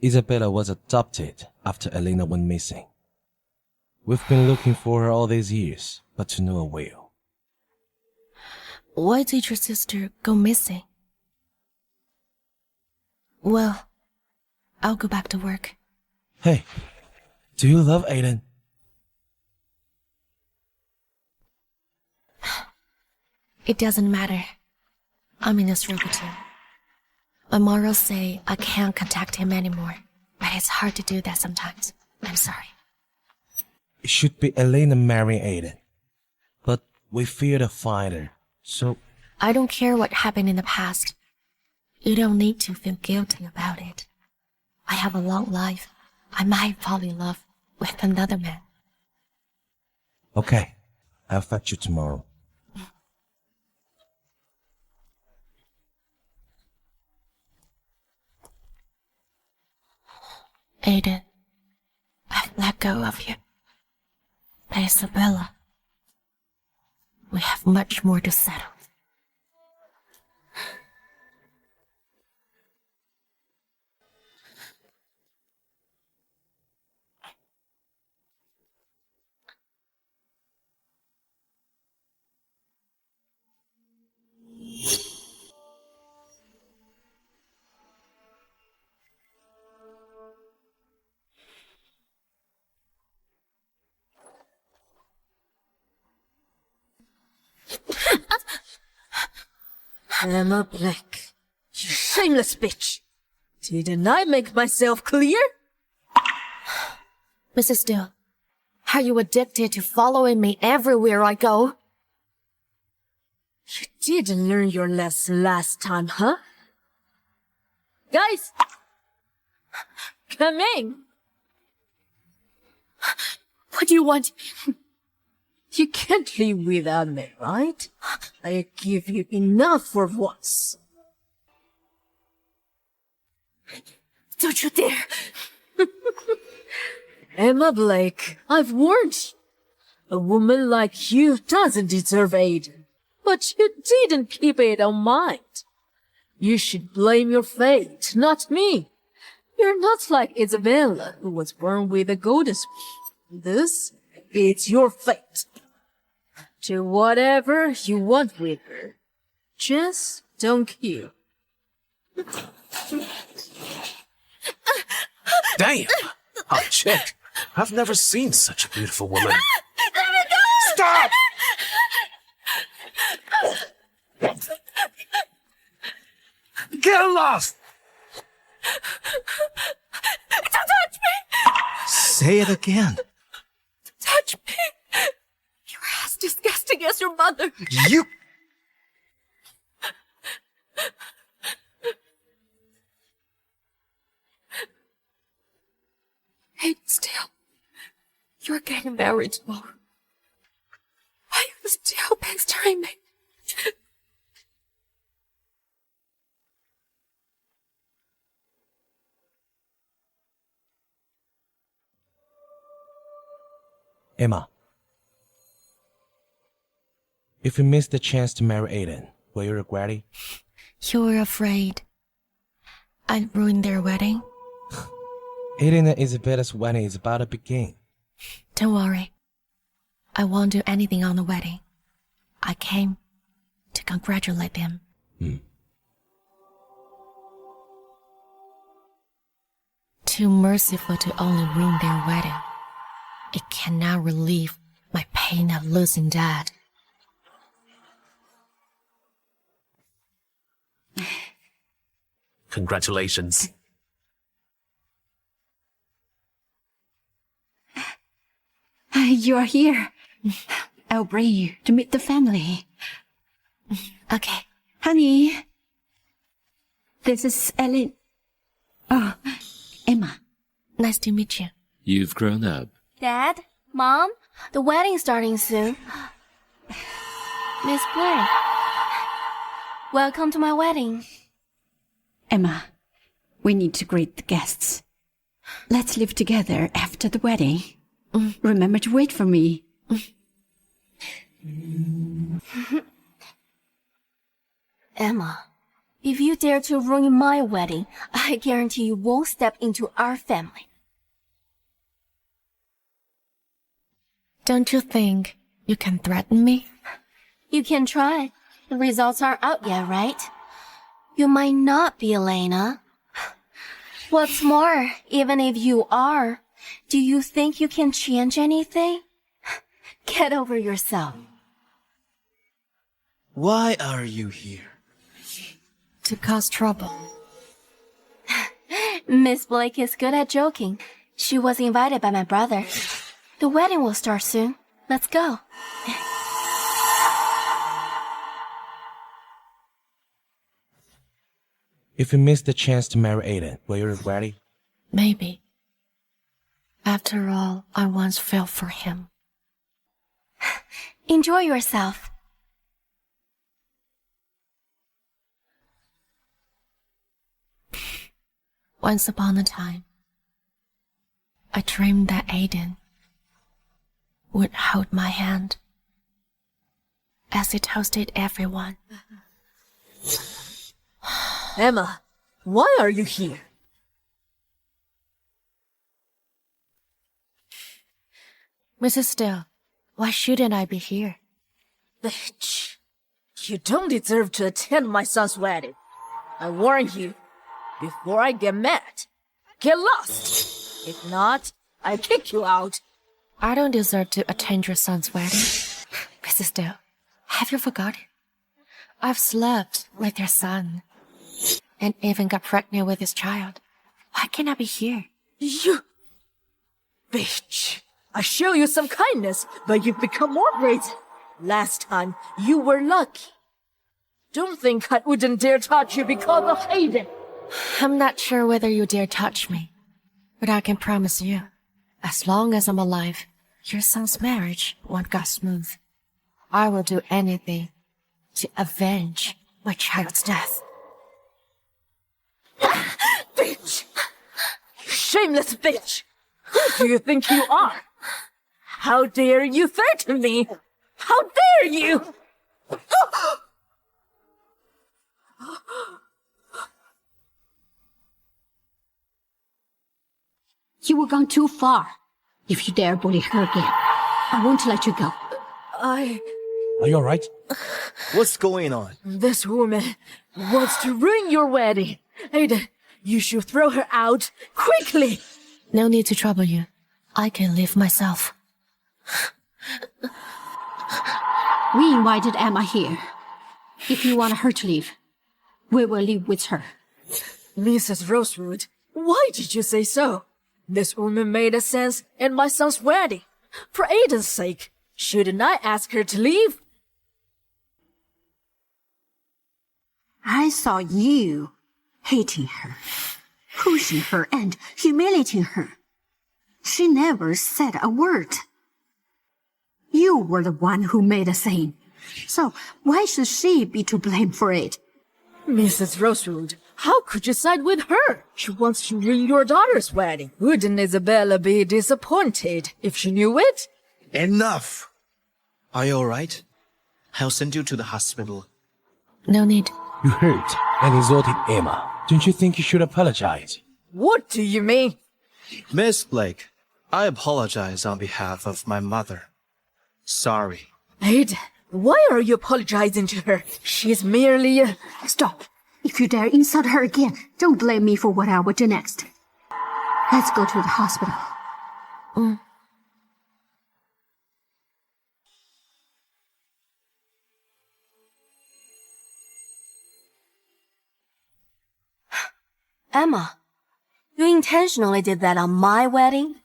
Isabella was adopted after Elena went missing. We've been looking for her all these years, but to no avail. Why did your sister go missing? Well, I'll go back to work. Hey, do you love Aiden? It doesn't matter. I'm in a struggle too. My morals say I can't contact him anymore, but it's hard to do that sometimes. I'm sorry. It should be Elena marrying Aiden. But we fear to find her, so... I don't care what happened in the past. You don't need to feel guilty about it. I have a long life. I might fall in love with another man. Okay, I'll fetch you tomorrow. Aiden, I've let go of you. But Isabella, we have much more to settle. Emma Black, you shameless bitch! Didn't I make myself clear? Mrs. Dill, are you addicted to following me everywhere I go? You didn't learn your lesson last time, huh? Guys! Come in! What do you want? You can't live without me, right? I give you enough for once. Don't you dare! Emma Blake, I've warned you. A woman like you doesn't deserve Aiden. But you didn't keep it in mind. You should blame your fate, not me. You're not like Isabella, who was born with a golden spoon. This is your fate. Do whatever you want with her. Just don't kill. Damn! Oh, chick. I've never seen such a beautiful woman. Let me go! Stop! Get lost! Don't touch me! Say it again. Don't touch me! You're as disgusting as your mother. You... Hey, still. You're getting married tomorrow. Why are you still pestering me? Emma, if you miss the chance to marry Aiden, will you regret it? You were afraid I'd ruin their wedding? Aiden and Isabella's wedding is about to begin. Don't worry. I won't do anything on the wedding. I came to congratulate them. Too merciful to only ruin their wedding. It cannot relieve my pain of losing Dad. Congratulations. You are here. I'll bring you to meet the family. Okay. Honey, this is Elena. Oh, Emma. Nice to meet you. You've grown up. Dad? Mom? The wedding's starting soon. Miss Blake. Welcome to my wedding. Emma, we need to greet the guests. Let's live together after the wedding. Remember to wait for me. Emma, if you dare to ruin my wedding, I guarantee you won't step into our family. Don't you think you can threaten me? You can try. The results aren't out yet, right? You might not be Elena. What's more, even if you are, do you think you can change anything? Get over yourself. Why are you here? To cause trouble. Miss Blake is good at joking. She was invited by my brother. The wedding will start soon. Let's go. If you miss the chance to marry Aiden, will you regret it? Maybe. After all, I once fell for him. Enjoy yourself. Once upon a time, I dreamed that Aiden would hold my hand as he toasted everyone. Emma, why are you here? Mrs. Still, why shouldn't I be here? Bitch. You don't deserve to attend my son's wedding. I warn you, before I get mad, get lost. If not, I kick you out. I don't deserve to attend your son's wedding. Mrs. Still, have you forgotten? I've slept with your son and even got pregnant with his child. Why can't I be here? You... Bitch. I show you some kindness, but you've become more brazen. Last time, you were lucky. Don't think I wouldn't dare touch you because of Aiden. I'm not sure whether you dare touch me, but I can promise you, as long as I'm alive, your son's marriage won't go smooth. I will do anything to avenge my child's death. Bitch! You shameless bitch! Who do you think you are? How dare you threaten me? How dare you? You have gone too far. If you dare bully her again, I won't let you go. Are you alright? What's going on? This woman wants to ruin your wedding. Aiden, you should throw her out quickly. No need to trouble you. I can leave myself. We invited Emma here. If you want her to leave, we will leave with her. Mrs. Rosewood, why did you say so? This woman made a sense in my son's wedding. For Aiden's sake, shouldn't I ask her to leave? I saw you hating her, pushing her and humiliating her. She never said a word. You were the one who made a scene. So why should she be to blame for it? Mrs. Rosewood, how could you side with her? She wants to ruin your daughter's wedding. Wouldn't Isabella be disappointed if she knew it? Enough! Are you alright? I'll send you to the hospital. No need. You hurt and insulted Emma. Don't you think you should apologize? What do you mean? Miss Blake, I apologize on behalf of my mother. Sorry. Aiden, why are you apologizing to her? She's merely a... Stop. If you dare insult her again, don't blame me for what I will do next. Let's go to the hospital. Emma, you intentionally did that on my wedding?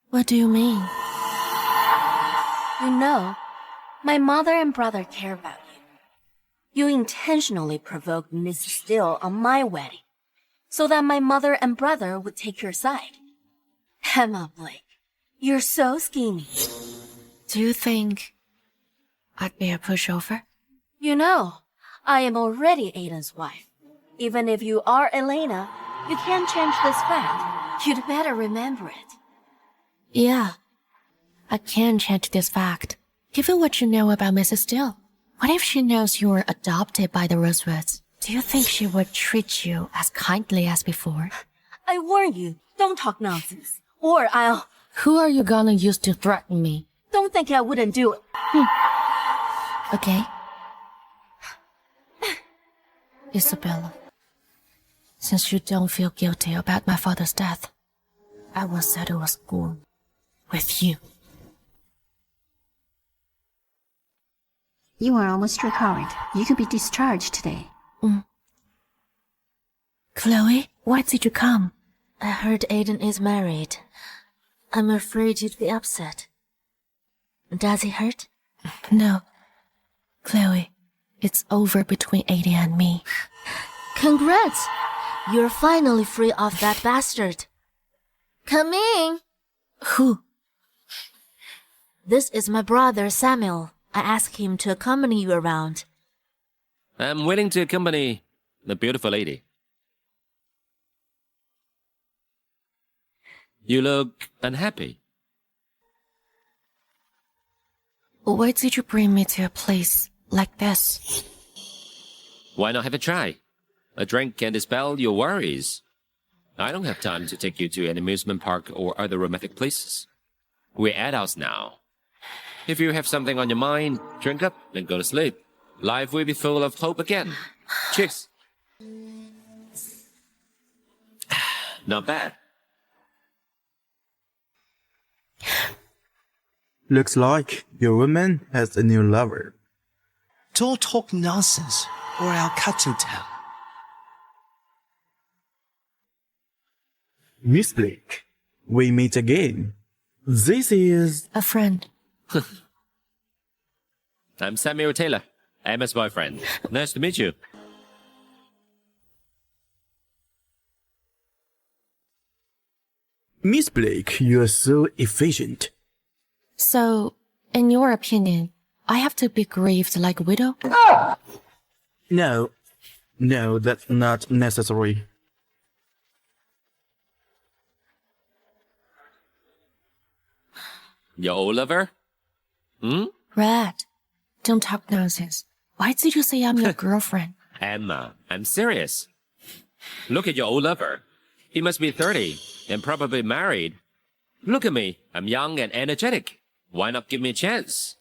What do you mean? You know, my mother and brother care about you. You intentionally provoked Mrs. Steele on my wedding, so that my mother and brother would take your side. Emma Blake, you're so scheming. Do you think I'd be a pushover? You know, I am already Aiden's wife. Even if you are Elena, you can't change this fact. You'd better remember it. Yeah, I can change this fact. Given what you know about Mrs. Steele, what if she knows you were adopted by the Rosewoods? Do you think she would treat you as kindly as before? I warn you, don't talk nonsense. Or I'll... Who are you gonna use to threaten me? Don't think I wouldn't do it. Okay. Isabella, since you don't feel guilty about my father's death, I will settle a score with you. You are almost recovered. You can be discharged today. Chloe, why did you come? I heard Aiden is married. I'm afraid you'd be upset. Does he hurt? No. Chloe, it's over between Aiden and me. Congrats! You're finally free of that bastard. Come in. Who? This is my brother, Samuel. I asked him to accompany you around. I'm willing to accompany the beautiful lady. You look unhappy. Why did you bring me to a place like this? Why not have a try? A drink can dispel your worries. I don't have time to take you to an amusement park or other romantic places. We're adults now. If you have something on your mind, drink up and go to sleep. Life will be full of hope again. Cheers. Not bad. Looks like your woman has a new lover. Don't talk nonsense, or I'll cut you down. Miss Blake, we meet again. This is... A friend. I'm Samuel Taylor, Emma's boyfriend. Nice to meet you. Miss Blake, you're so efficient. So, in your opinion, I have to be grieved like a widow? No, that's not necessary. Your old lover? Hmm? Red, don't talk nonsense. Why did you say I'm your girlfriend? Emma, I'm serious. Look at your old lover. He must be 30 and probably married. Look at me. I'm young and energetic. Why not give me a chance?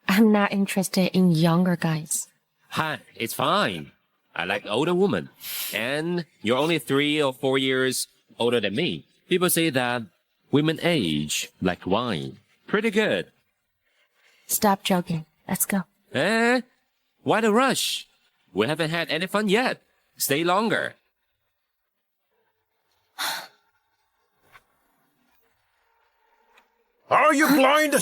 I'm not interested in younger guys. Hi, it's fine. I like older women. And you're only 3 or 4 years older than me. People say that women age like wine. Pretty good. Stop joking. Let's go. Eh? Why the rush? We haven't had any fun yet. Stay longer. Are you blind?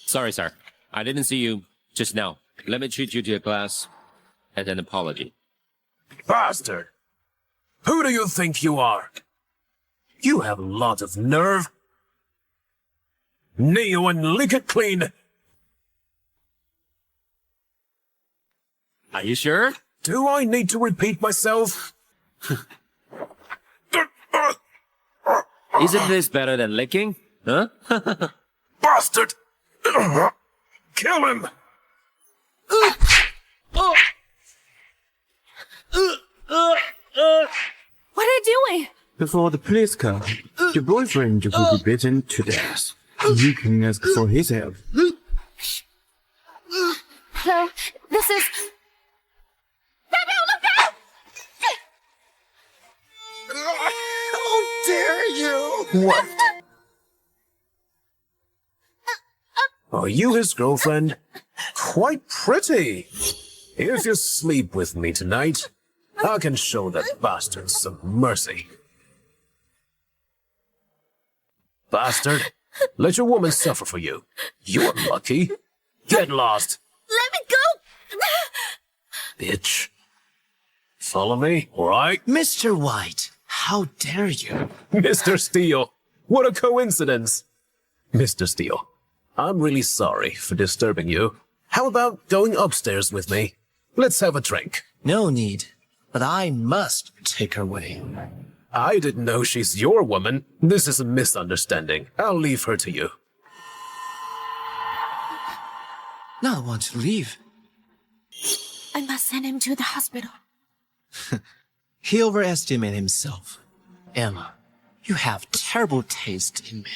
Sorry, sir. I didn't see you just now. Let me treat you to a glass and an apology. Bastard! Who do you think you are? You have a lot of nerve. Kneel and lick it clean. Are you sure? Do I need to repeat myself? Isn't this better than licking? Huh? Bastard! Kill him! What are you doing? Before the police come, your boyfriend will be beaten to death. You can ask for his help. Hello, this is... Look out! How dare you! What? Are you his girlfriend? Quite pretty. If you sleep with me tonight, I can show that bastard some mercy. Bastard, let your woman suffer for you. You're lucky. Get lost. Let me go! Bitch. Follow me, alright? Mr. White, how dare you? Mr. Steele, what a coincidence. Mr. Steele, I'm really sorry for disturbing you. How about going upstairs with me? Let's have a drink. No need, but I must take her away. I didn't know she's your woman. This is a misunderstanding. I'll leave her to you. Not want to leave. I must send him to the hospital. He overestimated himself. Emma, you have terrible taste in men.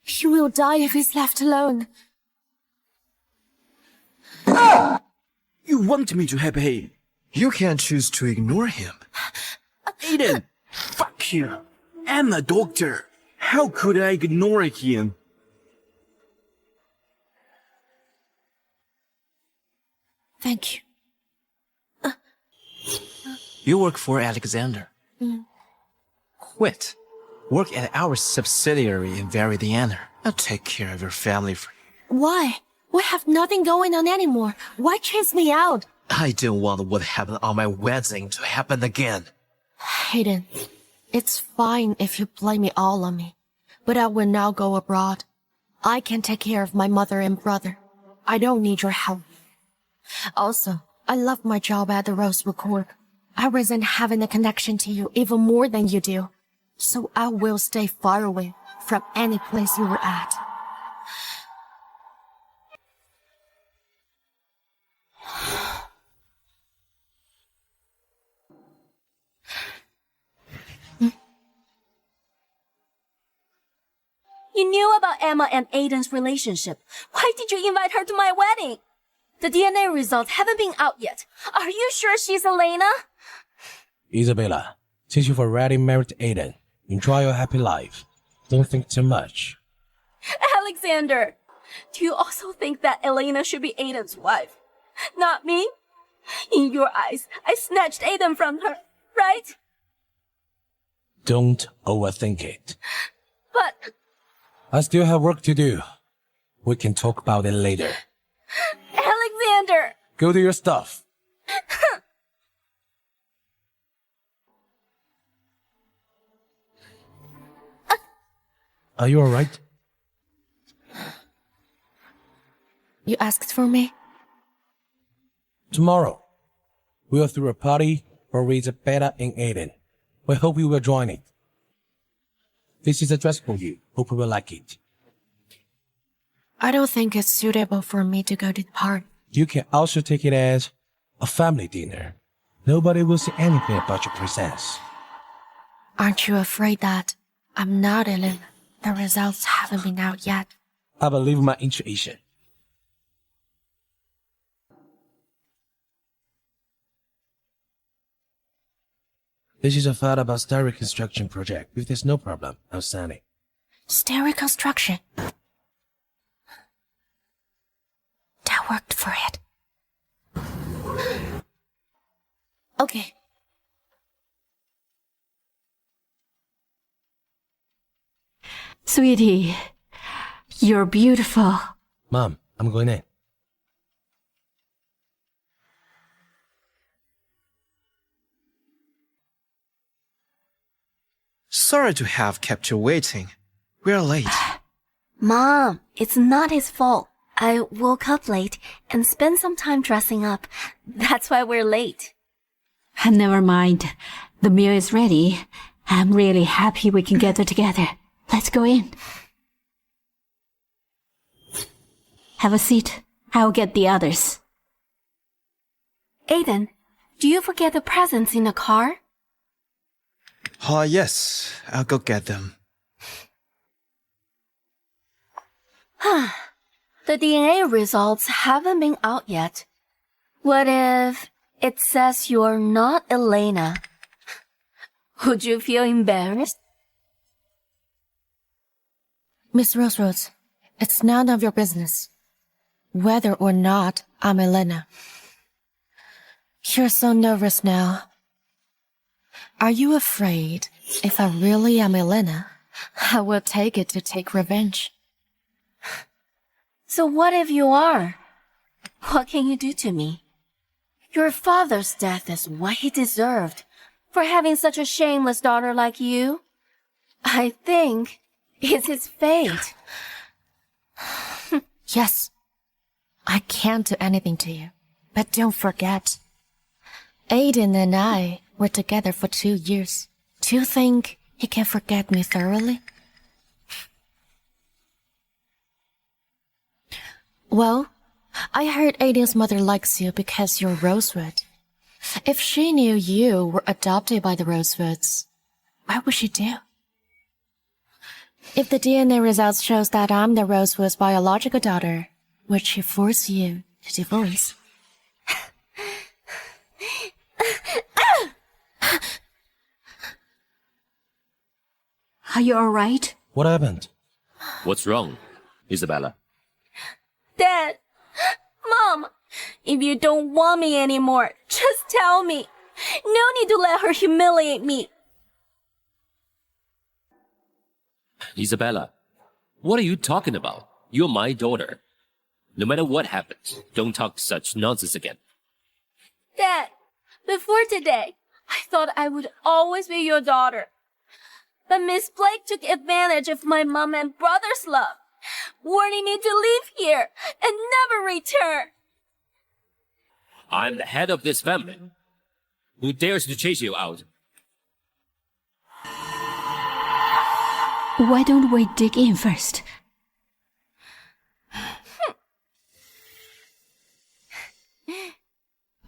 He will die if he's left alone. You want me to help him? You can't choose to ignore him. Aiden! Fuck you! I'm a doctor. How could I ignore him? Thank you. You work for Alexander. Quit. Work at our subsidiary in Veridiana. I'll take care of your family for you. Why? We have nothing going on anymore. Why chase me out? I don't want what happened on my wedding to happen again. Hayden, it's fine if you blame it all on me, but I will now go abroad. I can take care of my mother and brother. I don't need your help. Also, I love my job at the Rosewood Court. I resent having a connection to you even more than you do. So I will stay far away from any place you were at. You knew about Emma and Aiden's relationship. Why did you invite her to my wedding? The DNA results haven't been out yet. Are you sure she's Elena? Isabella, since you've already married Aiden, enjoy your happy life. Don't think too much. Alexander, do you also think that Elena should be Aiden's wife? Not me? In your eyes, I snatched Aiden from her, right? Don't overthink it. But... I still have work to do. We can talk about it later. Alexander! Go do your stuff. Are you alright? You asked for me? Tomorrow, we'll throw a party for Isabella and Aiden. We hope you will join it. This is a dress for you. Hope you will like it. I don't think it's suitable for me to go to the party. You can also take it as a family dinner. Nobody will see anything about your presence. Aren't you afraid that I'm not Elena? The results haven't been out yet. I believe my intuition. This is a file about star reconstruction project. If there's no problem, I'll sign it. Stair reconstruction. That worked for it. Okay. Sweetie, you're beautiful. Mom, I'm going in. Sorry to have kept you waiting. We're late. Mom, it's not his fault. I woke up late and spent some time dressing up. That's why we're late. Never mind. The meal is ready. I'm really happy we can gather together. Let's go in. Have a seat. I'll get the others. Aiden, do you forget the presents in the car? Yes. I'll go get them. The DNA results haven't been out yet. What if it says you're not Elena? Would you feel embarrassed? Miss Rose, it's none of your business. Whether or not I'm Elena. You're so nervous now. Are you afraid if I really am Elena, I will take it to take revenge? So what if you are? What can you do to me? Your father's death is what he deserved for having such a shameless daughter like you. I think it's his fate. Yes, I can't do anything to you. But don't forget, Aiden and I were together for 2 years. Do you think he can forget me thoroughly? Well, I heard Aiden's mother likes you because you're Rosewood. If she knew you were adopted by the Rosewoods, what would she do? If the DNA results shows that I'm the Rosewood's biological daughter, would she force you to divorce? Are you alright? What happened? What's wrong, Isabella? Dad! Mom! If you don't want me anymore, just tell me. No need to let her humiliate me. Isabella, what are you talking about? You're my daughter. No matter what happens, don't talk such nonsense again. Dad, before today, I thought I would always be your daughter. But Miss Blake took advantage of my mom and brother's love, warning me to leave here and never return. I'm the head of this family. Who dares to chase you out? Why don't we dig in first?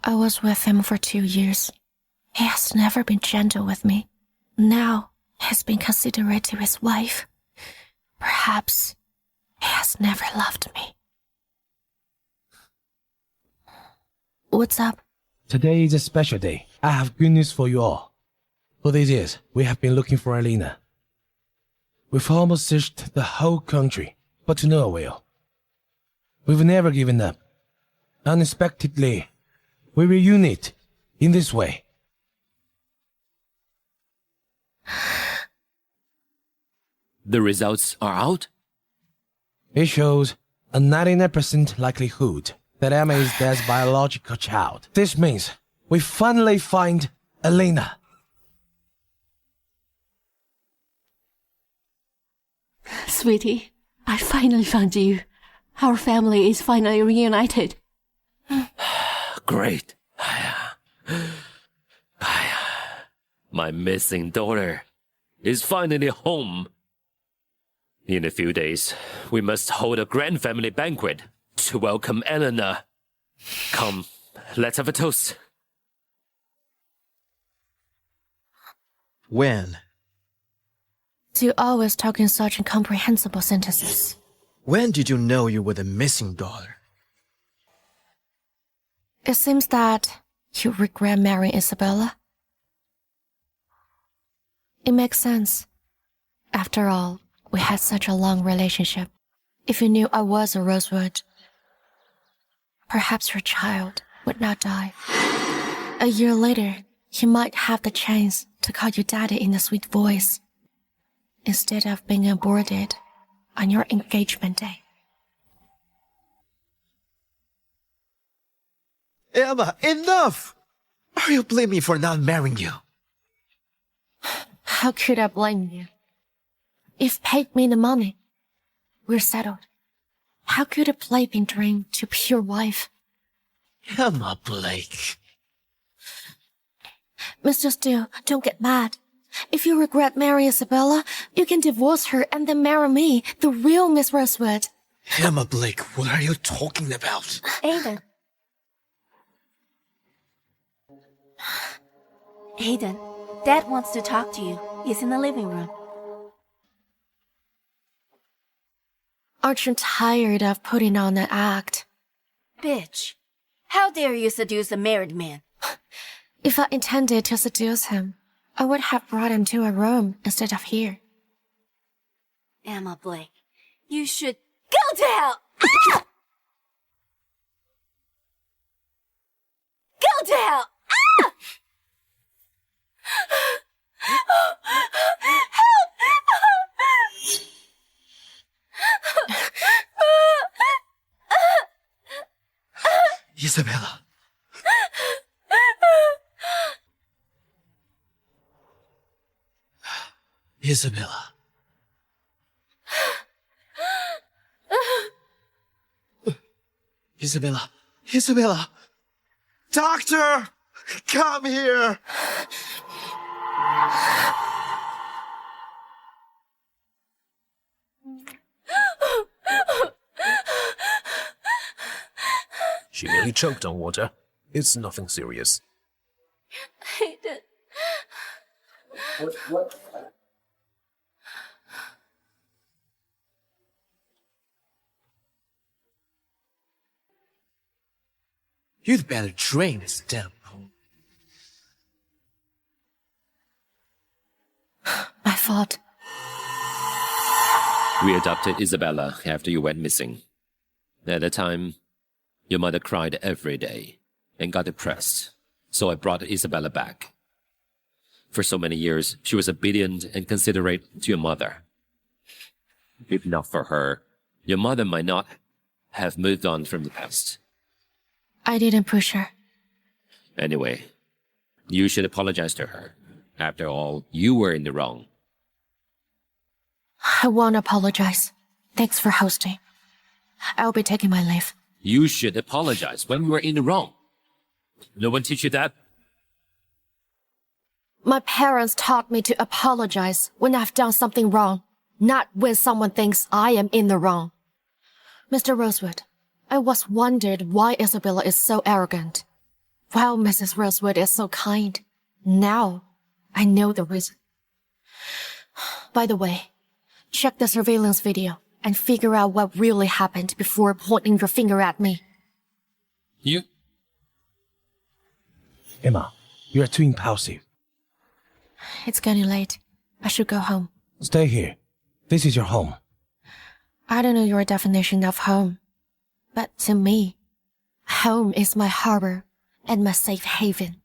I was with him for 2 years. He has never been gentle with me. Now, he's been considerate to his wife. Perhaps he has never loved me. What's up? Today is a special day. I have good news for you all. For these years, we have been looking for Elena. We've almost searched the whole country, but to no avail. We've never given up. Unexpectedly, we reunite in this way. The results are out? It shows a 99% likelihood that Emma is Dad's biological child. This means we finally find Elena. Sweetie, I finally found you. Our family is finally reunited. Great. My missing daughter is finally home In a few days, we must hold a grand family banquet to welcome Elena. Come, let's have a toast. When? You always talk in such incomprehensible sentences. When did you know you were the missing daughter? It seems that you regret marrying Isabella. It makes sense. After all, we had such a long relationship. If you knew I was a Rosewood, perhaps your child would not die. A year later, he might have the chance to call you daddy in a sweet voice, instead of being aborted on your engagement day. Emma, enough! Are you blaming me for not marrying you? How could I blame you? You've paid me the money. We're settled. How could a plaything dream to be your wife? Emma Blake. Mr. Steele, don't get mad. If you regret marrying Isabella, you can divorce her and then marry me, the real Miss Rosewood. Emma Blake, what are you talking about? Aiden. Aiden, Dad wants to talk to you. He's in the living room. Aren't you tired of putting on an act? Bitch. How dare you seduce a married man? If I intended to seduce him, I would have brought him to a room instead of here. Emma Blake, you should go to hell! Ah! Go to hell! Ah! Help! Isabella. Isabella. Isabella. Isabella. Doctor! Come here! She nearly choked on water. It's nothing serious. Aiden. What? You'd better drain this damn pool. My fault. We adopted Isabella after you went missing. At the time, your mother cried every day and got depressed, so I brought Isabella back. For so many years, she was obedient and considerate to your mother. If not for her, your mother might not have moved on from the past. I didn't push her. Anyway, you should apologize to her. After all, you were in the wrong. I won't apologize. Thanks for hosting. I'll be taking my leave. You should apologize when you were in the wrong. No one teach you that? My parents taught me to apologize when I've done something wrong, not when someone thinks I am in the wrong. Mr. Rosewood, I once wondered why Isabella is so arrogant, while Mrs. Rosewood is so kind. Now, I know the reason. By the way, check the surveillance video and figure out what really happened before pointing your finger at me. You? Emma, you are too impulsive. It's getting late. I should go home. Stay here. This is your home. I don't know your definition of home, but to me, home is my harbor and my safe haven.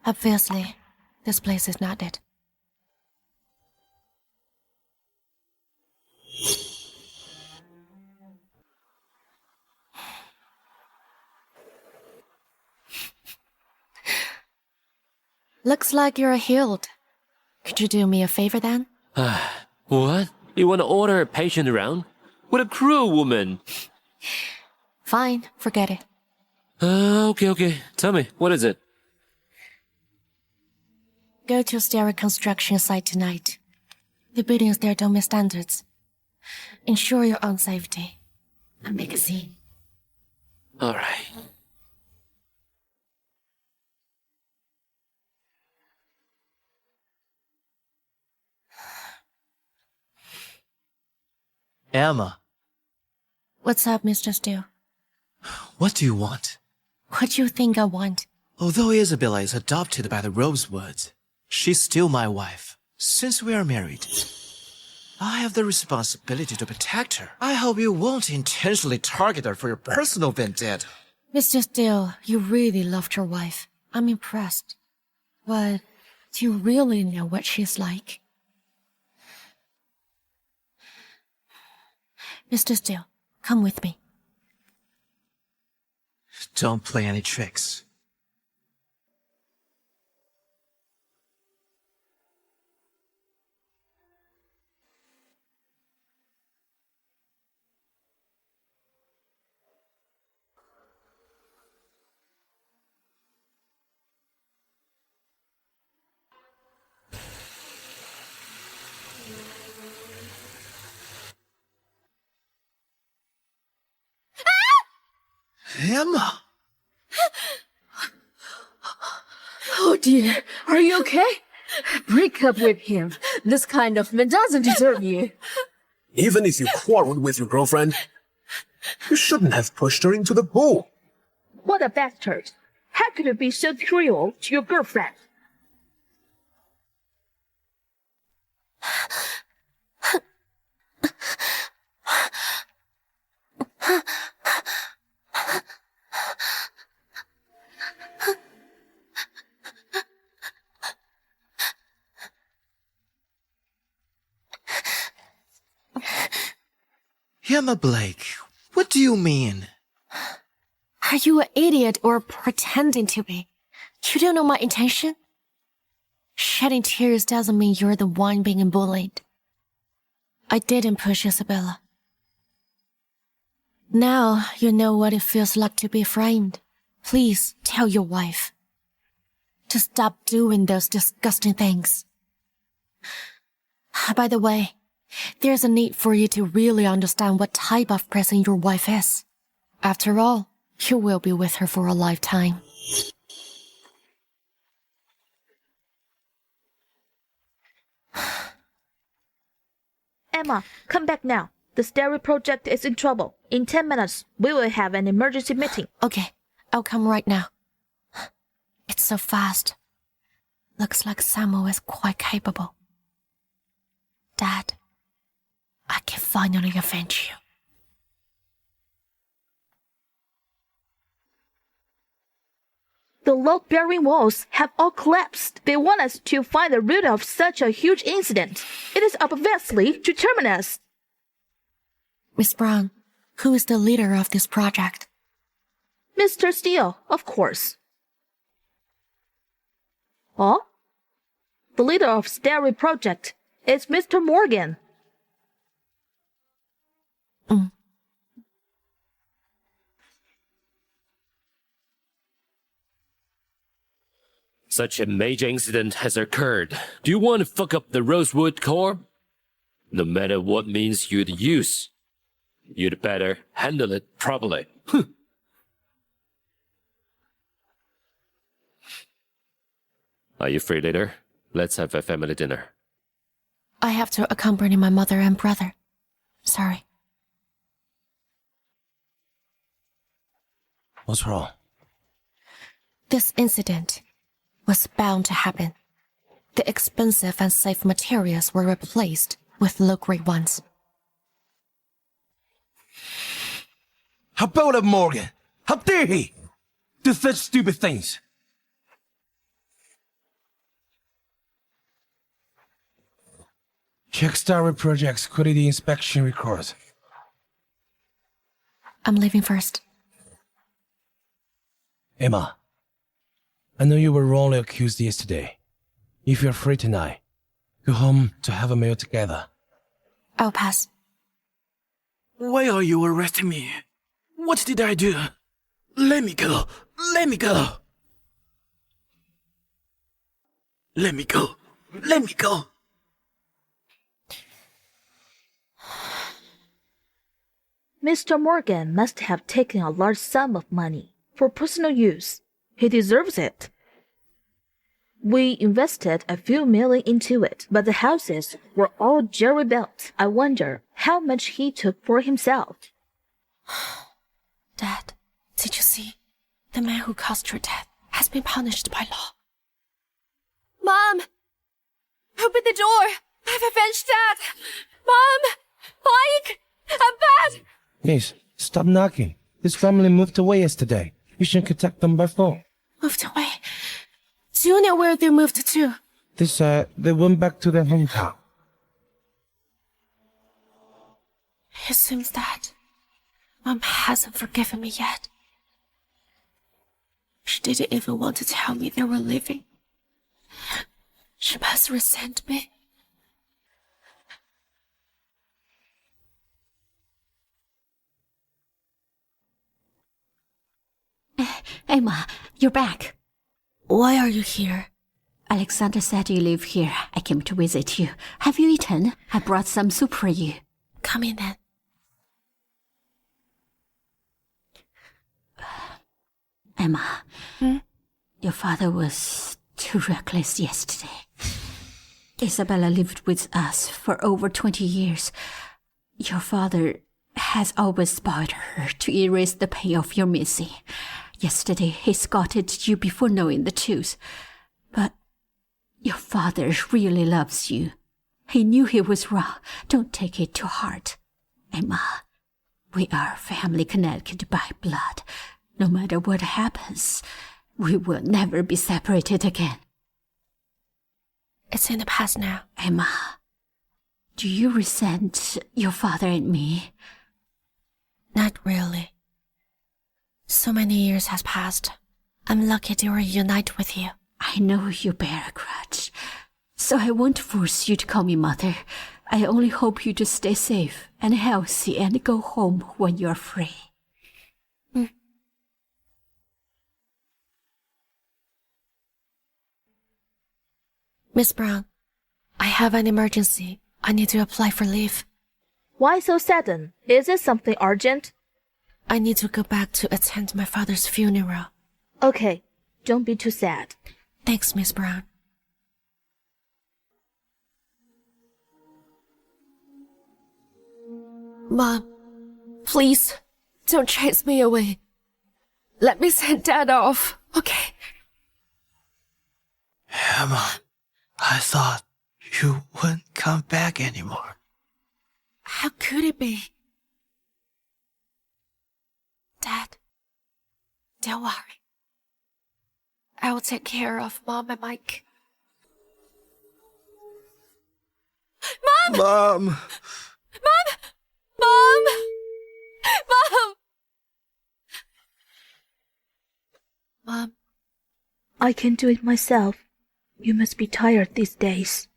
Obviously, this place is not it. Looks like you're healed. Could you do me a favor then? What? You want to order a patient around? What a cruel woman. Fine, forget it. Okay. Tell me, what is it? Go to a stereo construction site tonight. The buildings there don't meet standards. Ensure your own safety. And make a scene. All right. Emma, What's up, Mr. Steele? what do you want? What do you think I want? Although Isabella is adopted by the Rosewoods, she's still my wife. Since we are married, I have the responsibility to protect her. I hope you won't intentionally target her for your personal vendetta. Mr. Steele, you really loved your wife. I'm impressed. But do you really know what she's like? Mr. Steele, come with me. Don't play any tricks. Emma! Oh dear, are you okay? Break up with him. This kind of man doesn't deserve you. Even if you quarreled with your girlfriend, you shouldn't have pushed her into the pool. What a bastard! How could you be so cruel to your girlfriend? Emma Blake, what do you mean? Are you an idiot or pretending to be? You don't know my intention? Shedding tears doesn't mean you're the one being bullied. I didn't push Isabella. Now you know what it feels like to be framed. Please tell your wife to stop doing those disgusting things. By the way, there's a need for you to really understand what type of person your wife is. After all, you will be with her for a lifetime. Emma, come back now. The Stereo project is in trouble. In 10 minutes, we will have an emergency meeting. Okay, I'll come right now. It's so fast. Looks like Samuel is quite capable. Dad, I can finally avenge you. The load-bearing walls have all collapsed. They want us to find the root of such a huge incident. It is obviously to terminus. Miss Brown, who is the leader of this project? Mr. Steele, of course. Oh? The leader of Stereo project is Mr. Morgan. Such a major incident has occurred. Do you want to fuck up the Rosewood core? No matter what means you'd use, you'd better handle it properly. Are you free later? Let's have a family dinner. I have to accompany my mother and brother. Sorry. What's wrong? This incident was bound to happen. The expensive and safe materials were replaced with low-grade ones. How bold of Morgan! How dare he do such stupid things! Check Stereo Project's quality inspection records. I'm leaving first. Emma, I know you were wrongly accused yesterday. If you're free tonight, go home to have a meal together. I'll pass. Why are you arresting me? What did I do? Let me go. Let me go. Let me go. Let me go. Mr. Morgan must have taken a large sum of money for personal use. He deserves it. We invested a few million into it, but the houses were all jerry built. I wonder how much he took for himself. Dad, did you see? The man who caused your death has been punished by law. Mom! Open the door! I've avenged Dad! Mom! Mike! I'm bad! Miss, stop knocking. This family moved away yesterday. You should contact them by phone. Moved away. Do you know where they moved to? They went back to their hometown. It seems that Mom hasn't forgiven me yet. She didn't even want to tell me they were leaving. She must resent me. Emma, you're back. Why are you here? Alexander said you live here. I came to visit you. Have you eaten? I brought some soup for you. Come in then. Emma, your father was too reckless yesterday. Isabella lived with us for over 20 years. Your father has always spoiled her to erase the pain of your missing. Yesterday, he scolded you before knowing the truth. But your father really loves you. He knew he was wrong. Don't take it to heart. Emma, we are family connected by blood. No matter what happens, we will never be separated again. It's in the past now. Emma, do you resent your father and me? Not really. So many years has passed. I'm lucky to reunite with you. I know you bear a grudge, so I won't force you to call me mother. I only hope you just stay safe and healthy and go home when you're free. Miss Brown, I have an emergency. I need to apply for leave. Why so sudden? Is it something urgent? I need to go back to attend my father's funeral. Okay, don't be too sad. Thanks, Miss Brown. Mom, please, don't chase me away. Let me send Dad off, okay? Emma, I thought you wouldn't come back anymore. How could it be? Dad, don't worry. I will take care of Mom and Mike. Mom! Mom! Mom! Mom! Mom! Mom. I can do it myself. You must be tired these days.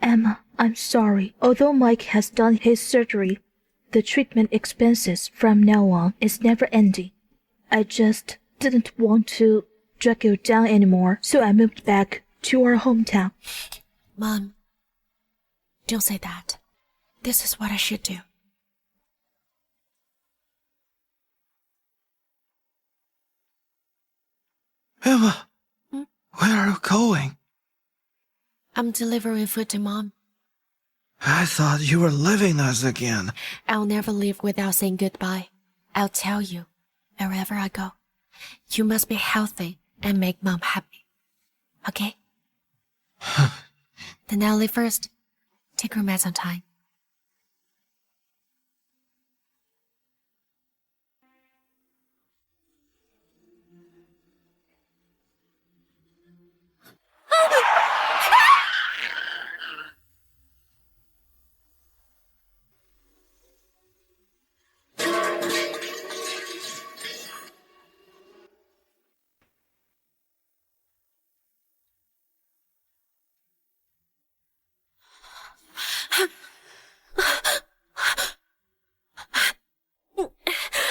Emma, I'm sorry. Although Mike has done his surgery, the treatment expenses from now on is never ending. I just didn't want to drag you down anymore, so I moved back to our hometown. Mom, don't say that. This is what I should do. Emma, where are you going? I'm delivering food to Mom. I thought you were leaving us again. I'll never leave without saying goodbye. I'll tell you, wherever I go, you must be healthy and make Mom happy. Okay? Then I'll leave first. Take your meds on time.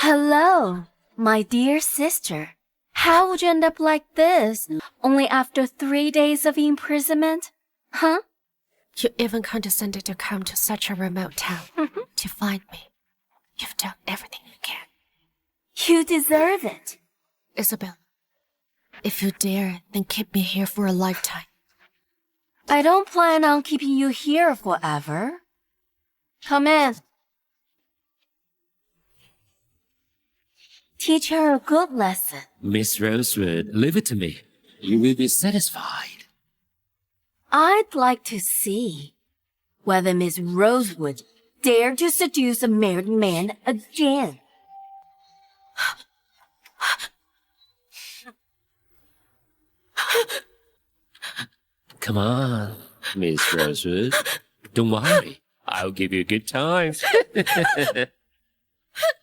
Hello, my dear sister. How would you end up like this, only after 3 days of imprisonment? Huh? You even condescended to come to such a remote town to find me. You've done everything you can. You deserve it. Isabel, if you dare, then keep me here for a lifetime. I don't plan on keeping you here forever. Come in. Teach her a good lesson. Miss Rosewood, leave it to me. You will be satisfied. I'd like to see whether Miss Rosewood dared to seduce a married man again. Come on, Miss Rosewood. Don't worry. I'll give you a good time.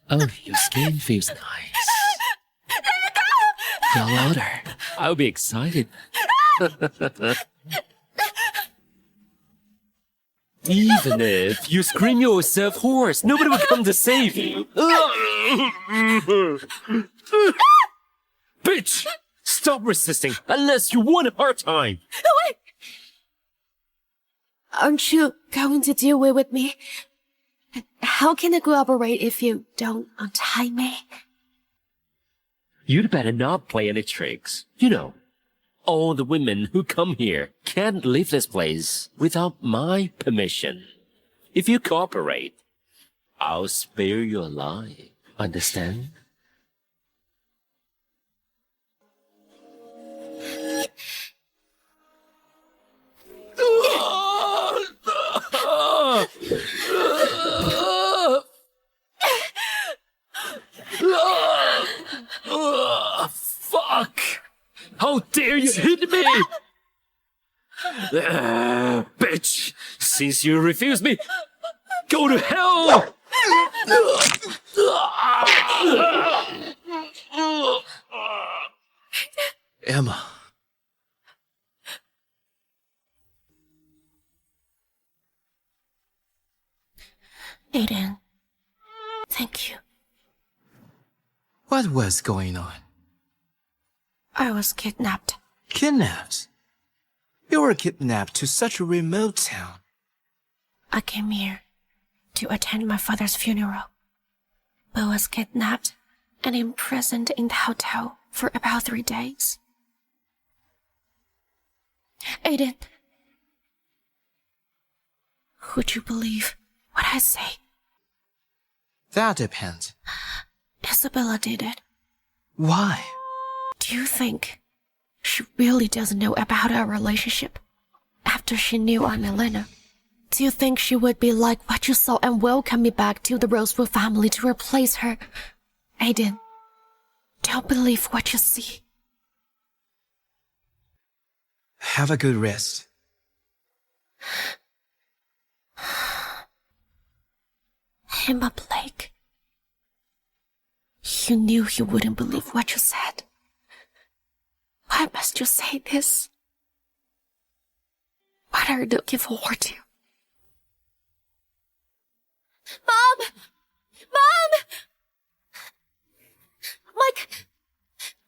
Oh, your skin feels nice. Feel louder. I'll be excited. Even if you scream yourself hoarse, nobody will come to save you. Bitch! Stop resisting, unless you want a hard time. Wait! Aren't you going to do it with me? How can I cooperate if you don't untie me? You'd better not play any tricks. You know, all the women who come here can't leave this place without my permission. If you cooperate, I'll spare your life. Understand? Fuck! How dare you hit me! Bitch! Since you refuse me, go to hell! Emma. Aiden, thank you. What was going on? I was kidnapped. Kidnapped? You were kidnapped to such a remote town. I came here to attend my father's funeral, but was kidnapped and imprisoned in the hotel for about 3 days. Aiden, would you believe what I say? That depends. Isabella did it. Why? Do you think she really doesn't know about our relationship after she knew I'm Elena? Do you think she would be like what you saw and welcome me back to the Rosewood family to replace her? Aiden, don't believe what you see. Have a good rest. Emma Blake. You knew you wouldn't believe what you said. Why must you say this? What are you looking forward to? Mom! Mom! Mike!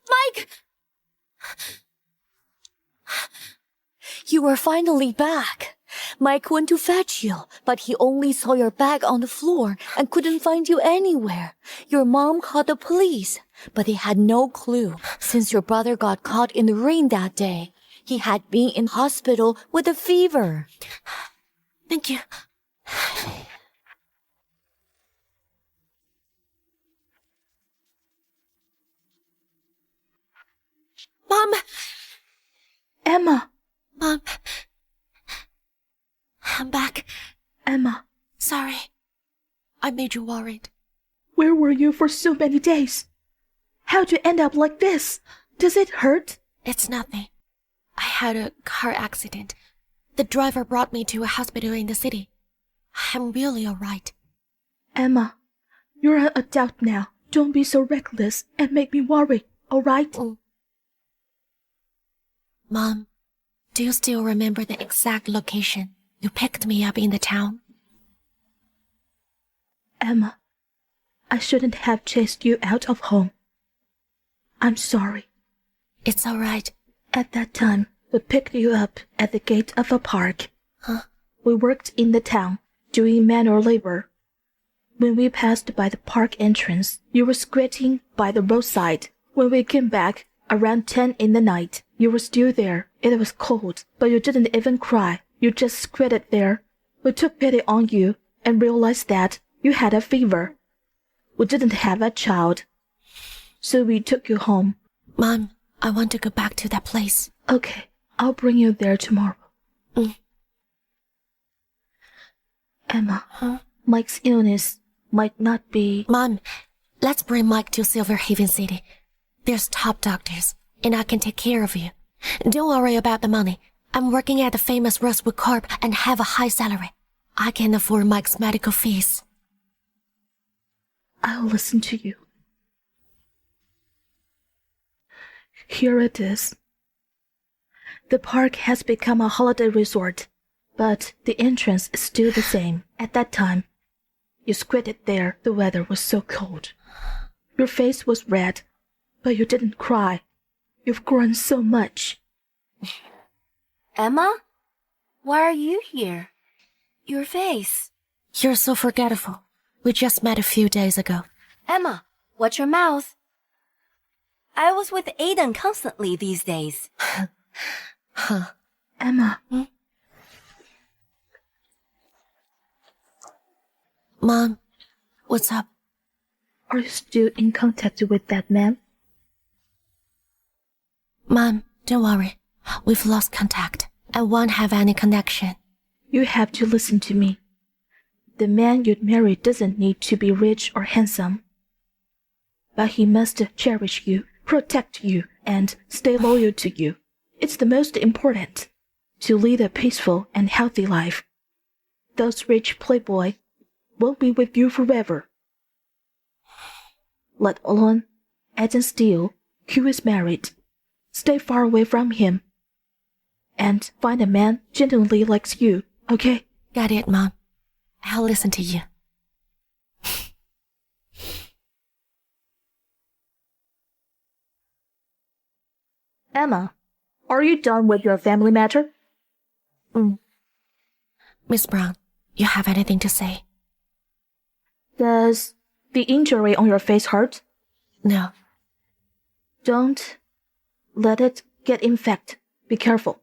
Mike! You are finally back. Mike went to fetch you, but he only saw your bag on the floor and couldn't find you anywhere. Your mom called the police, but they had no clue since your brother got caught in the rain that day. He had been in hospital with a fever. Thank you. Mom! Emma! Mom! I'm back. Emma. Sorry. I made you worried. Where were you for so many days? How'd you end up like this? Does it hurt? It's nothing. I had a car accident. The driver brought me to a hospital in the city. I'm really alright. Emma, you're an adult now. Don't be so reckless and make me worry, alright? Mom, do you still remember the exact location you picked me up in the town? Emma, I shouldn't have chased you out of home. I'm sorry. It's alright. At that time, We picked you up at the gate of a park. Huh? We worked in the town, doing manual labor. When we passed by the park entrance, you were squatting by the roadside. When we came back, around 10 in the night, you were still there. It was cold, but you didn't even cry. You just squatted there. We took pity on you and realized that you had a fever. We didn't have a child, so we took you home. Mom, I want to go back to that place. Okay, I'll bring you there tomorrow. Emma, Mike's illness might not be... Mom, let's bring Mike to Silver Haven City. There's top doctors, and I can take care of you. Don't worry about the money. I'm working at the famous Rosewood Corp and have a high salary. I can afford Mike's medical fees. I'll listen to you. Here it is. The park has become a holiday resort, but the entrance is still the same. At that time, you squatted there. The weather was so cold. Your face was red, but you didn't cry. You've grown so much. Emma? Why are you here? Your face. You're so forgetful. We just met a few days ago. Emma, watch your mouth. I was with Aiden constantly these days. Emma. Mom, what's up? Are you still in contact with that man? Mom, don't worry. We've lost contact. I won't have any connection. You have to listen to me. The man you'd marry doesn't need to be rich or handsome. But he must cherish you, protect you, and stay loyal to you. It's the most important, to lead a peaceful and healthy life. Those rich playboy won't be with you forever. Let alone Adam Steele, who is married. Stay far away from him. And find a man genuinely likes you, okay? Got it, Mom. I'll listen to you. Emma, are you done with your family matter? Miss Brown, you have anything to say? Does the injury on your face hurt? No. Don't let it get infected. Be careful.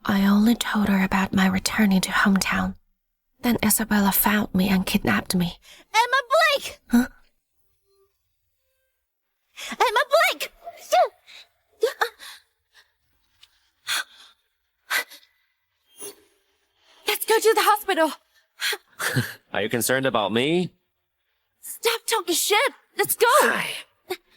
I only told her about my returning to hometown. Then Isabella found me and kidnapped me. Emma Blake! Huh? Emma Blake! Let's go to the hospital. Are you concerned about me? Stop talking shit. Let's go.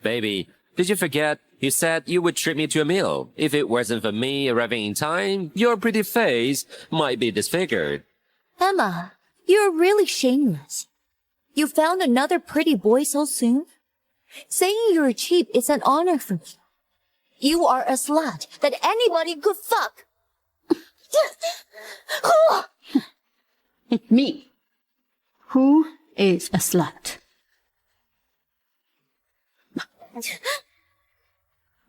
Baby, did you forget? You said you would treat me to a meal. If it wasn't for me arriving in time, your pretty face might be disfigured. Emma, you're really shameless. You found another pretty boy so soon? Saying you're cheap is an honor for me. You are a slut that anybody could fuck. It's me. Who is a slut?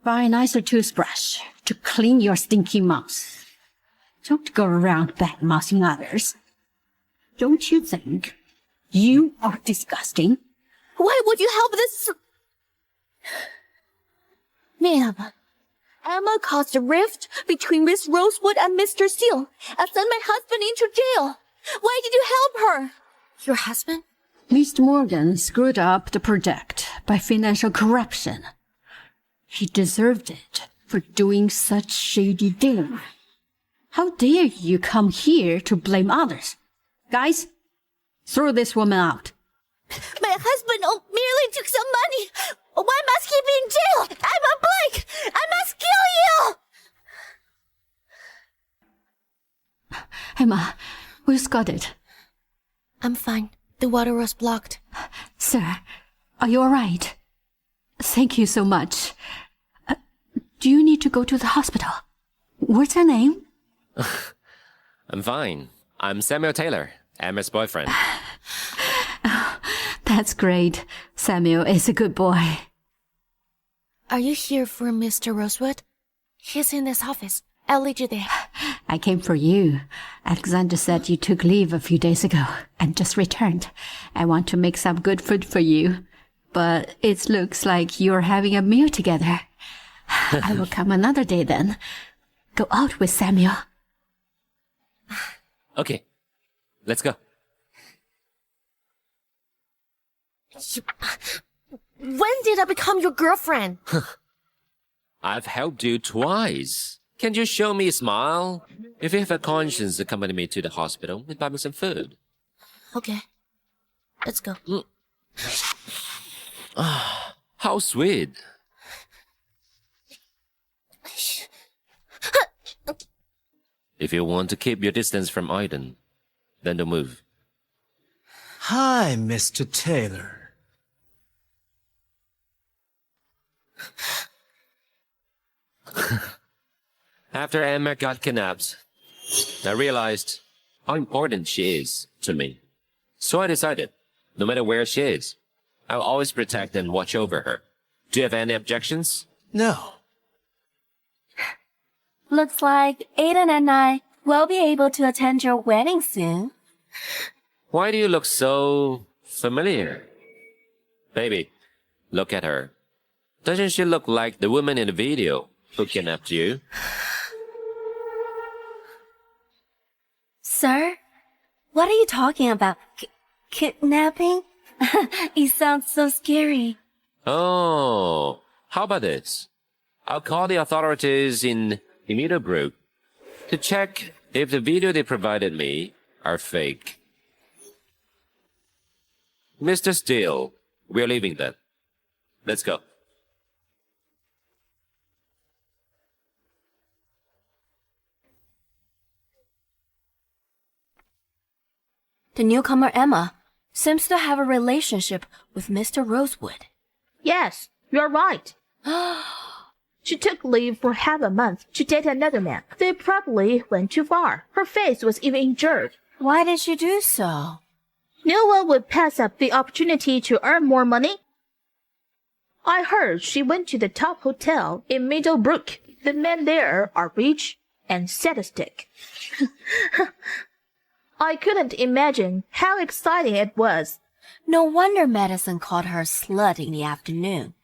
Buy a nicer toothbrush to clean your stinky mouth. Don't go around bad-mouthing others. Don't you think you are disgusting? Why would you help this? Ma'am, Emma caused a rift between Miss Rosewood and Mr. Steele and sent my husband into jail. Why did you help her? Your husband? Mr. Morgan screwed up the project by financial corruption. He deserved it for doing such shady dealing. How dare you come here to blame others? Guys, throw this woman out. My husband merely took some money. Why must he be in jail? Emma Blake! I must kill you! Emma, who's got it? I'm fine. The water was blocked. Sir, are you all right? Thank you so much. Do you need to go to the hospital? What's her name? I'm fine. I'm Samuel Taylor, Emma's boyfriend. That's great. Samuel is a good boy. Are you here for Mr. Rosewood? He's in this office. I'll lead you there. I came for you. Alexander said you took leave a few days ago and just returned. I want to make some good food for you. But it looks like you're having a meal together. I will come another day then. Go out with Samuel. Okay, let's go. When did I become your girlfriend? I've helped you twice. Can't you show me a smile? If you have a conscience, accompany me to the hospital and buy me some food. Okay. Let's go. How sweet. If you want to keep your distance from Aiden, then don't move. Hi, Mr. Taylor. After Emma got kidnapped, I realized how important she is to me. So I decided, no matter where she is, I'll always protect and watch over her. Do you have any objections? No. Looks like Aiden and I will be able to attend your wedding soon. Why do you look so familiar? Baby, look at her. Doesn't she look like the woman in the video who kidnapped you? Sir? What are you talking about? Kidnapping? It sounds so scary. Oh, how about this? I'll call the authorities in Meadowbrook to check if the video they provided me are fake. Mr. Steele, we're leaving then. Let's go. The newcomer Emma seems to have a relationship with Mr. Rosewood. Yes, you're right. She took leave for half a month to date another man. They probably went too far. Her face was even injured. Why did she do so? No one would pass up the opportunity to earn more money. I heard she went to the top hotel in Middlebrook. The men there are rich and sadistic. I couldn't imagine how exciting it was. No wonder Madison called her slut in the afternoon.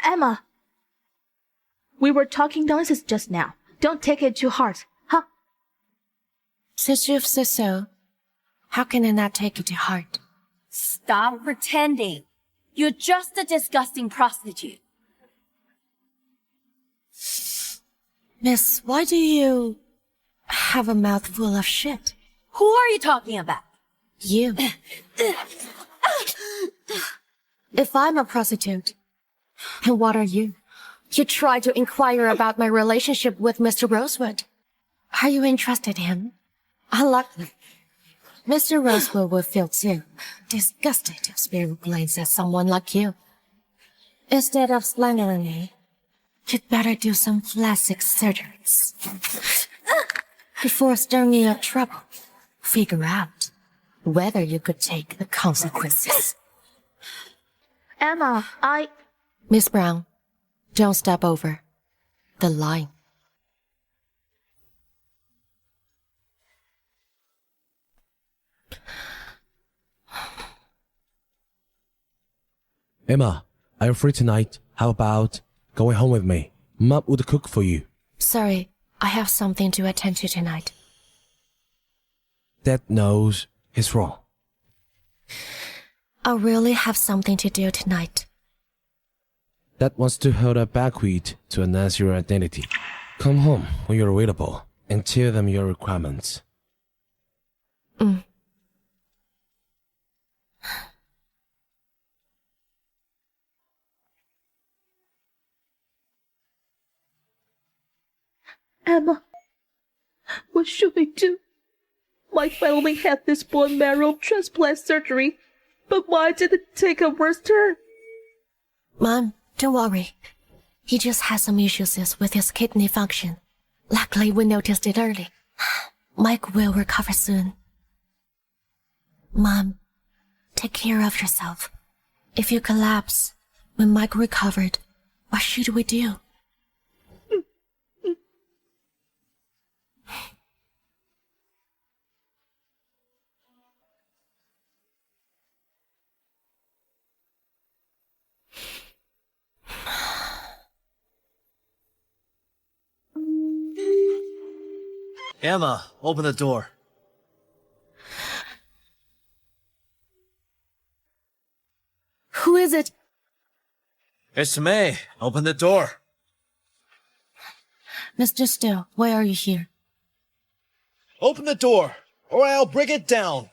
Emma, we were talking nonsense just now. Don't take it to heart, huh? Since you've said so, how can I not take it to heart? Stop pretending. You're just a disgusting prostitute. Miss, why do you have a mouth full of shit? Who are you talking about? You. If I'm a prostitute, and what are you? You tried to inquire about my relationship with Mr. Rosewood. Are you interested in him? Unluckily, Mr. Rosewood will feel too disgusted if Spirit glances at someone like you. Instead of slandering me, you'd better do some plastic surgeries. Before stirring me up trouble, figure out whether you could take the consequences. Emma, Miss Brown, don't step over the line. Emma, are you free tonight? How about going home with me? Mom would cook for you. Sorry, I have something to attend to tonight. Dad knows he's wrong. I really have something to do tonight. Dad wants to hold a banquet to announce your identity. Come home when you're available and tell them your requirements. Emma, what should we do? My family had this bone marrow transplant surgery, but mine didn't take a worse turn. Mom, don't worry. He just has some issues with his kidney function. Luckily, we noticed it early. Mike will recover soon. Mom, Take care of yourself. If you collapse when Mike recovered, what should we do? Emma, open the door. Who is it? It's me. Open the door. Mr. Steele, why are you here? Open the door, or I'll break it down.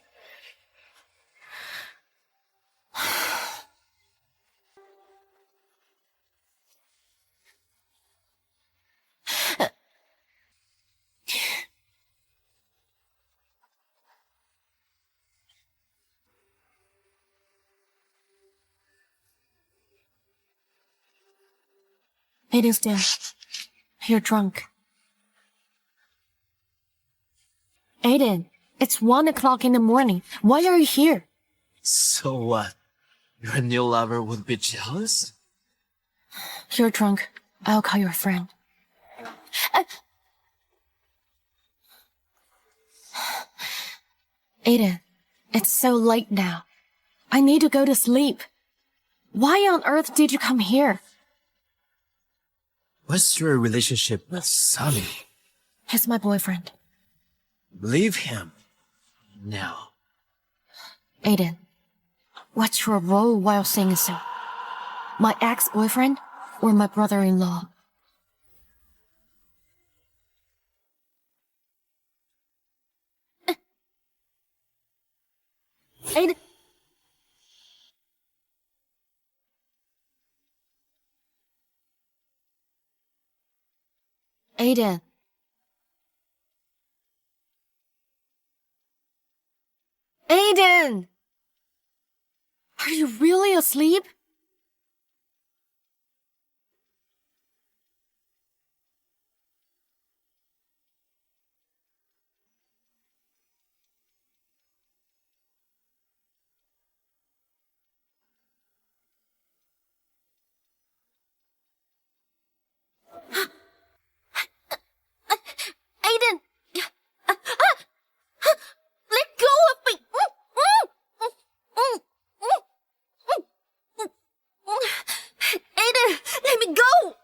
Aiden Steele, you're drunk. Aiden, it's 1 o'clock in the morning. Why are you here? So what? Your new lover would be jealous? You're drunk. I'll call your friend. Aiden, it's so late now. I need to go to sleep. Why on earth did you come here? What's your relationship with Sonny? He's my boyfriend. Leave him. Now. Aiden, what's your role while saying so? My ex-boyfriend or my brother-in-law? Aiden. Aiden. Aiden! Are you really asleep? Aiden! Let go of me! Aiden, let me go!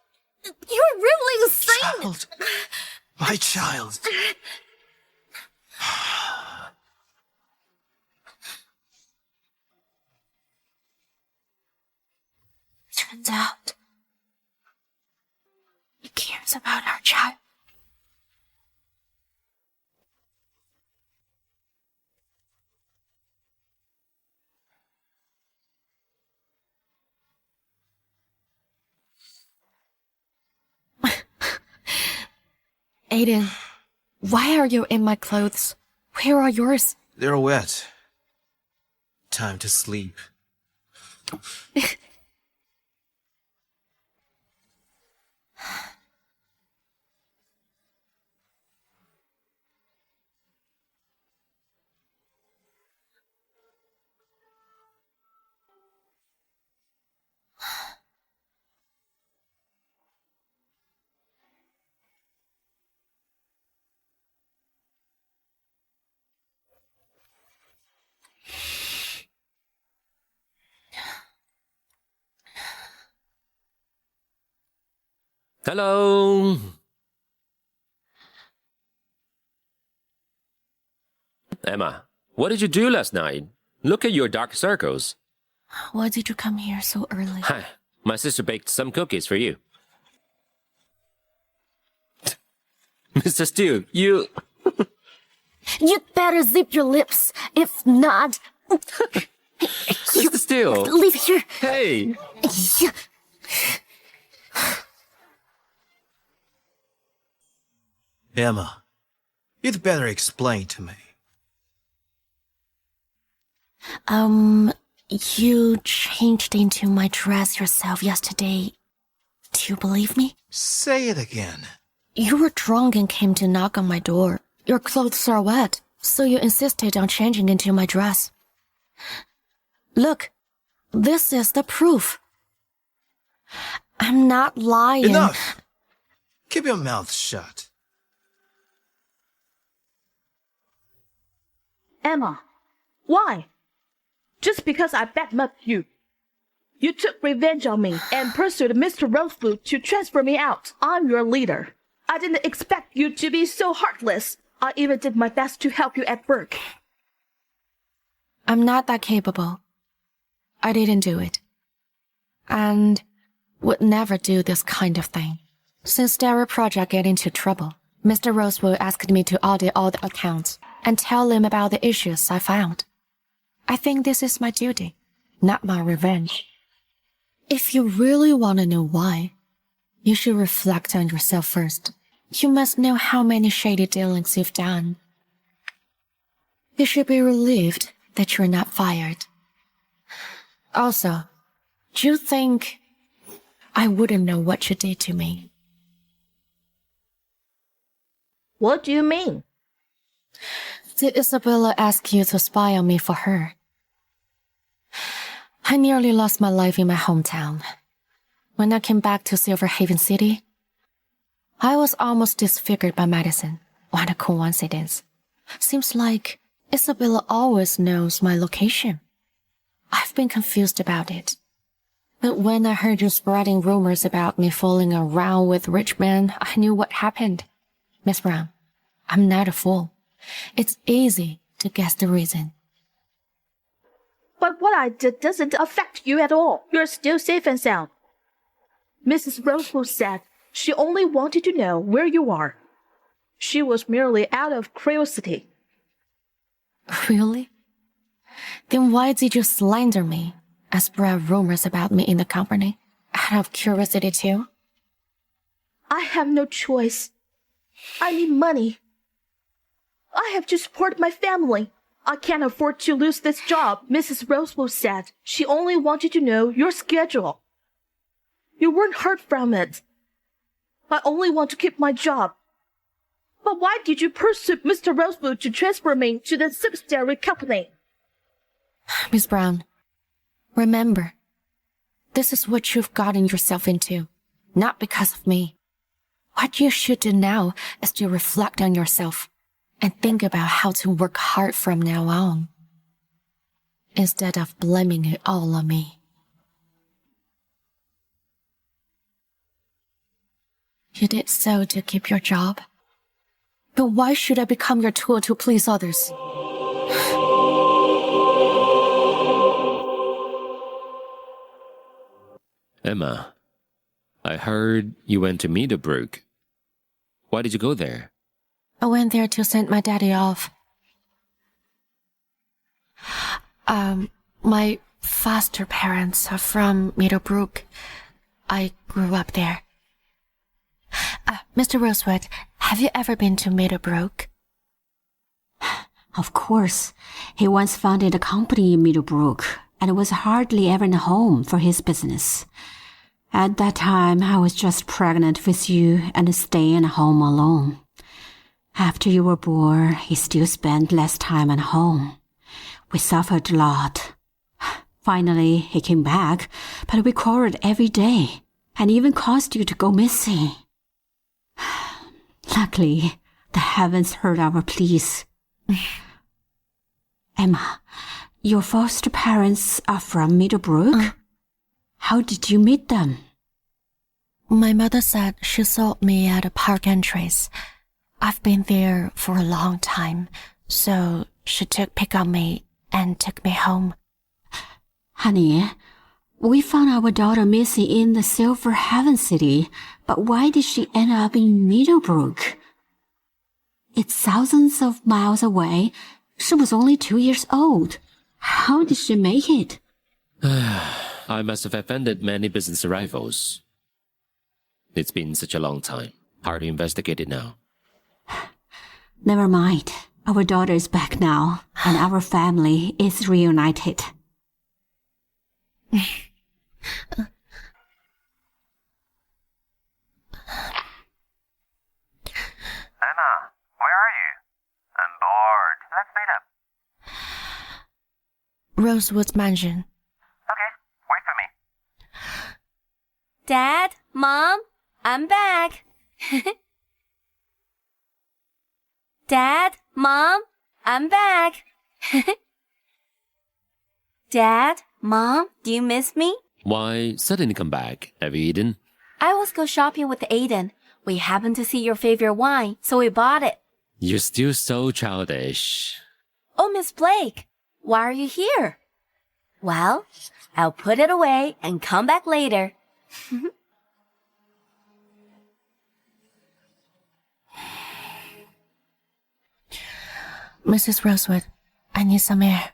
You're really insane! Child. My child. Turns out, he cares about our child. Aiden, why are you in my clothes? Where are yours? They're wet. Time to sleep. Hello. Emma, what did you do last night? Look at your dark circles. Why did you come here so early? Hi, my sister baked some cookies for you. Mr. Steele, you... You'd better zip your lips. If not... Mr. Steele. Leave here. Hey. Emma, you'd better explain to me. You changed into my dress yourself yesterday. Do you believe me? Say it again. You were drunk and came to knock on my door. Your clothes are wet, so you insisted on changing into my dress. Look, this is the proof. I'm not lying. Enough! Keep your mouth shut. Emma, why? Just because I badmouthed you. You took revenge on me and pursued Mr. Rosebud to transfer me out. I'm your leader. I didn't expect you to be so heartless. I even did my best to help you at work. I'm not that capable. I didn't do it. And would never do this kind of thing. Since their project got into trouble, Mr. Rosewood asked me to audit all the accounts and tell him about the issues I found. I think this is my duty, not my revenge. If you really want to know why, you should reflect on yourself first. You must know how many shady dealings you've done. You should be relieved that you're not fired. Also, do you think I wouldn't know what you did to me? What do you mean? Did Isabella ask you to spy on me for her? I nearly lost my life in my hometown. When I came back to Silver Haven City, I was almost disfigured by medicine. What a coincidence. Seems like Isabella always knows my location. I've been confused about it. But when I heard you spreading rumors about me fooling around with rich men, I knew what happened. Miss Brown, I'm not a fool. It's easy to guess the reason. But what I did doesn't affect you at all. You're still safe and sound. Mrs. Rosewood said she only wanted to know where you are. She was merely out of curiosity. Really? Then why did you slander me and spread rumors about me in the company? Out of curiosity too? I have no choice. I need money. I have to support my family. I can't afford to lose this job. Mrs. Rosewood said she only wanted to know your schedule. You weren't hurt from it. I only want to keep my job. But why did you pursue Mr. Rosewood to transfer me to the subsidiary company? Miss Brown, remember, this is what you've gotten yourself into, not because of me. What you should do now is to reflect on yourself and think about how to work hard from now on, instead of blaming it all on me. You did so to keep your job, but why should I become your tool to please others? Emma, I heard you went to Meadowbrook. Why did you go there? I went there to send my daddy off. My foster parents are from Meadowbrook. I grew up there. Mr. Rosewood, have you ever been to Meadowbrook? Of course. He once founded a company in Meadowbrook and was hardly ever home for his business. At that time, I was just pregnant with you and staying home alone. After you were born, he still spent less time at home. We suffered a lot. Finally, he came back, but we quarreled every day and even caused you to go missing. Luckily, the heavens heard our pleas. Emma, your foster parents are from Meadowbrook? How did you meet them? My mother said she saw me at a park entrance. I've been there for a long time, so she took pick on me and took me home. Honey, we found our daughter missing in the Silver Haven City, but why did she end up in Meadowbrook? It's thousands of miles away. She was only 2 years old. How did she make it? I must have offended many business rivals. It's been such a long time. Hard to investigate it now. Never mind. Our daughter is back now, and our family is reunited. Anna, where are you? I'm bored. Let's meet up. Rosewood's mansion. Dad, Mom, I'm back. Dad, Mom, I'm back. Dad, Mom, do you miss me? Why suddenly come back? Have you eaten? I was go shopping with Aiden. We happened to see your favorite wine, so we bought it. You're still so childish. Oh, Miss Blake, why are you here? Well, I'll put it away and come back later. Mrs. Rosewood, I need some air.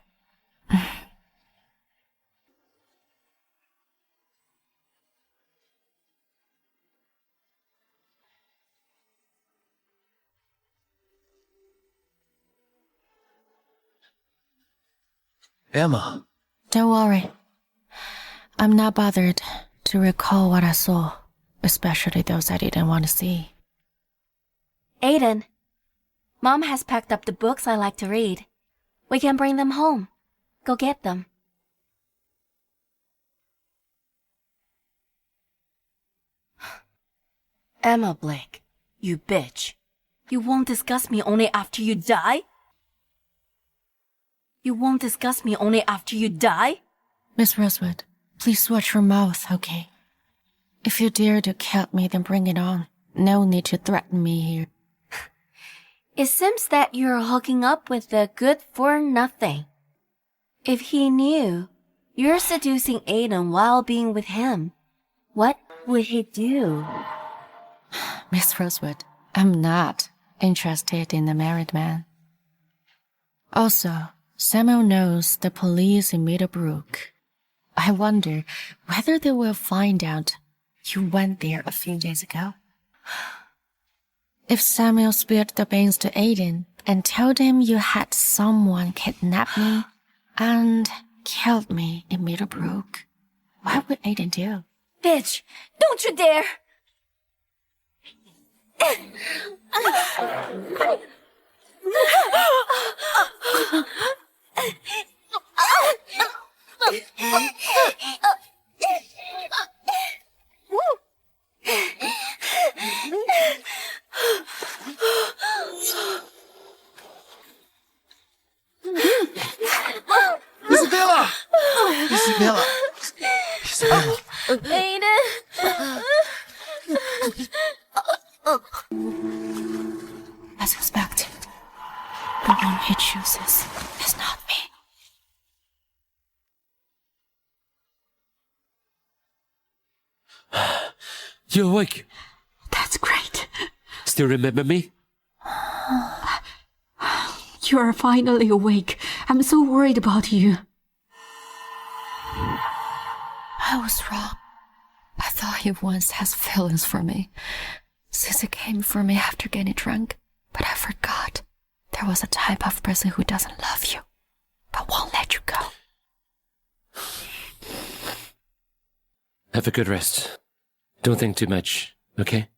Emma. Don't worry. I'm not bothered to recall what I saw, especially those I didn't want to see. Aiden, Mom has packed up the books I like to read. We can bring them home. Go get them. Emma Blake, you bitch. You won't discuss me only after you die? You won't discuss me only after you die? Miss Rosewood, please watch your mouth, okay? If you dare to kill me, then bring it on. No need to threaten me here. It seems that you're hooking up with the good-for-nothing. If he knew you're seducing Aiden while being with him, what would he do? Miss Rosewood, I'm not interested in a married man. Also, Samuel knows the police in Meadowbrook. I wonder whether they will find out you went there a few days ago. If Samuel spilled the beans to Aiden and told him you had someone kidnap me and killed me in Meadowbrook, what would Aiden do? Bitch, don't you dare! Isabella! Isabella! Isabella! Aiden! I suspect the one he chooses is not me. You're awake. That's great. Still remember me? You are finally awake. I'm so worried about you. I was wrong. I thought he once has feelings for me, since he came for me after getting drunk. But I forgot there was a type of person who doesn't love you, but won't let you go. Have a good rest. Don't think too much, okay?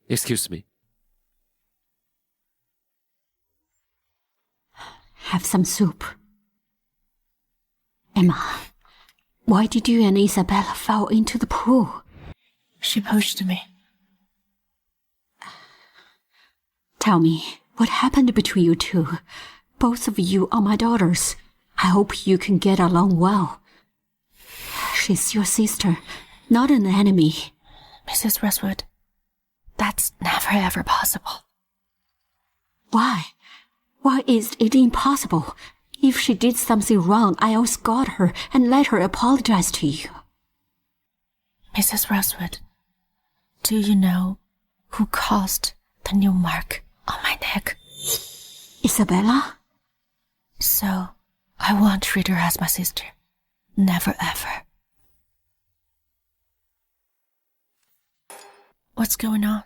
Excuse me. Have some soup. Emma, why did you and Isabella fall into the pool? She pushed me. Tell me, what happened between you two? Both of you are my daughters. I hope you can get along well. She's your sister, not an enemy. Mrs. Rosewood, that's never ever possible. Why? Why is it impossible? If she did something wrong, I'll scold her and let her apologize to you. Mrs. Rosewood, do you know who caused the new mark on my neck? Isabella? So, I won't treat her as my sister. Never ever. What's going on?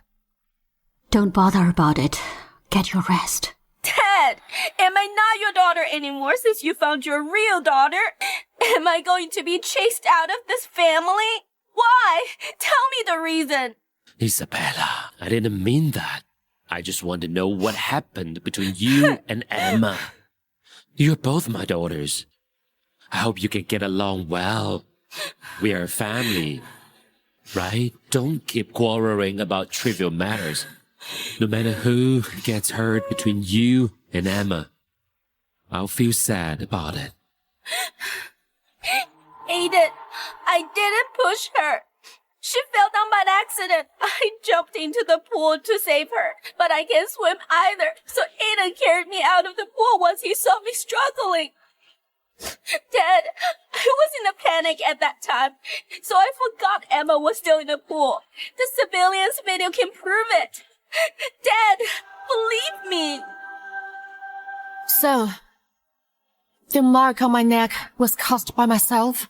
Don't bother about it. Get your rest. Dad, am I not your daughter anymore since you found your real daughter? Am I going to be chased out of this family? Why? Tell me the reason. Isabella, I didn't mean that. I just want to know what happened between you and Emma. You're both my daughters. I hope you can get along well. We are a family, right? Don't keep quarreling about trivial matters. No matter who gets hurt between you and Emma, I'll feel sad about it. Aiden, I didn't push her. She fell down by accident. I jumped into the pool to save her, but I can't swim either. So Aiden carried me out of the pool once he saw me struggling. Dad, I was in a panic at that time, so I forgot Emma was still in the pool. The surveillance video can prove it. Dad, believe me. So, the mark on my neck was caused by myself?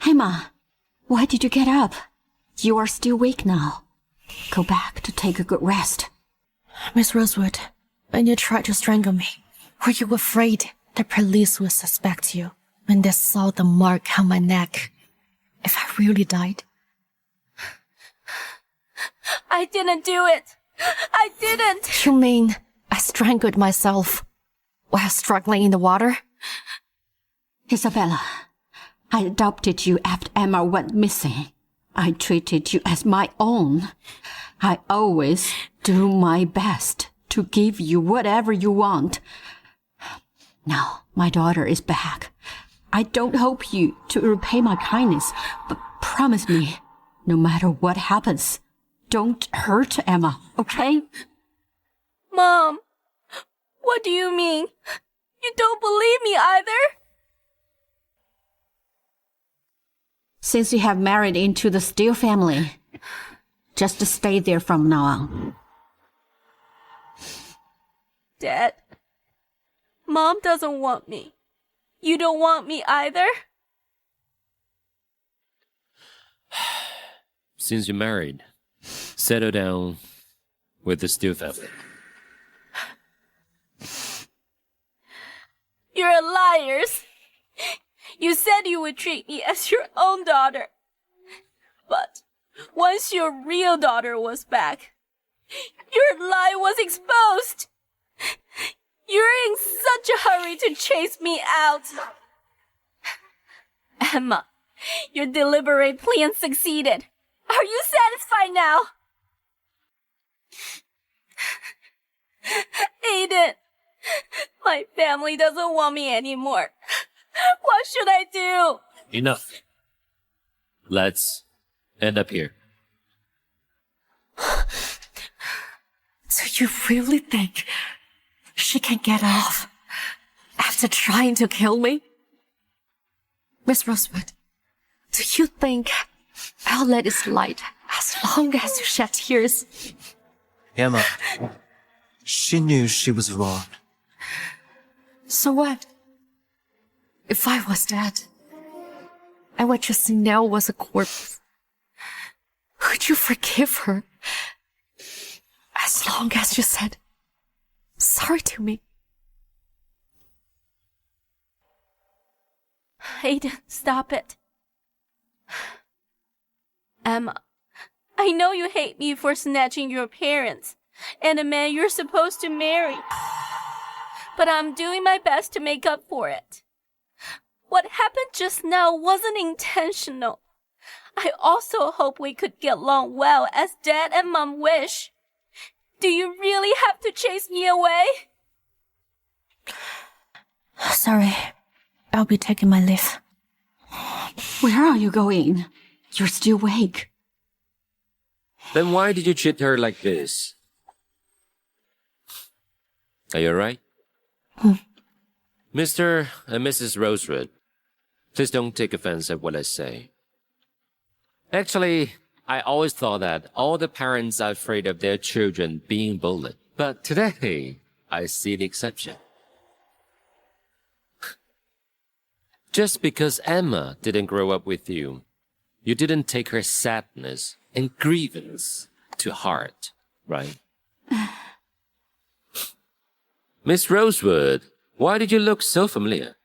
Emma, why did you get up? You are still weak now. Go back to take a good rest. Miss Rosewood, when you tried to strangle me, were you afraid the police would suspect you when they saw the mark on my neck? If I really died? I didn't do it. I didn't. You mean I strangled myself while struggling in the water? Isabella, I adopted you after Emma went missing. I treated you as my own. I always do my best to give you whatever you want. Now, my daughter is back. I don't hope you to repay my kindness, but promise me, no matter what happens, don't hurt Emma, okay? Mom, what do you mean? You don't believe me either? Since you have married into the Steele family, just stay there from now on. Dad, Mom doesn't want me. You don't want me either? Since you're married, settle down with the Steele family. You're liars. You said you would treat me as your own daughter. But once your real daughter was back, your lie was exposed. You're in such a hurry to chase me out. Emma, your deliberate plan succeeded. Are you satisfied now? Aiden, my family doesn't want me anymore. What should I do? Enough. Let's end up here. So you really think she can get off after trying to kill me? Miss Rosewood, do you think I'll let it slide as long as you shed tears? Emma, she knew she was wrong. So what? If I was dead, and what you see now was a corpse, would you forgive her? As long as you said sorry to me. Aiden, stop it. Emma, I know you hate me for snatching your parents and a man you're supposed to marry. But I'm doing my best to make up for it. What happened just now wasn't intentional. I also hope we could get along well as Dad and Mom wish. Do you really have to chase me away? Sorry, I'll be taking my leave. Where are you going? You're still awake. Then why did you treat her like this? Are you alright? Mr. and Mrs. Rosewood, please don't take offense at what I say. Actually, I always thought that all the parents are afraid of their children being bullied. But today, I see the exception. Just because Emma didn't grow up with you, you didn't take her sadness and grievance to heart, right? Miss Rosewood, why did you look so familiar?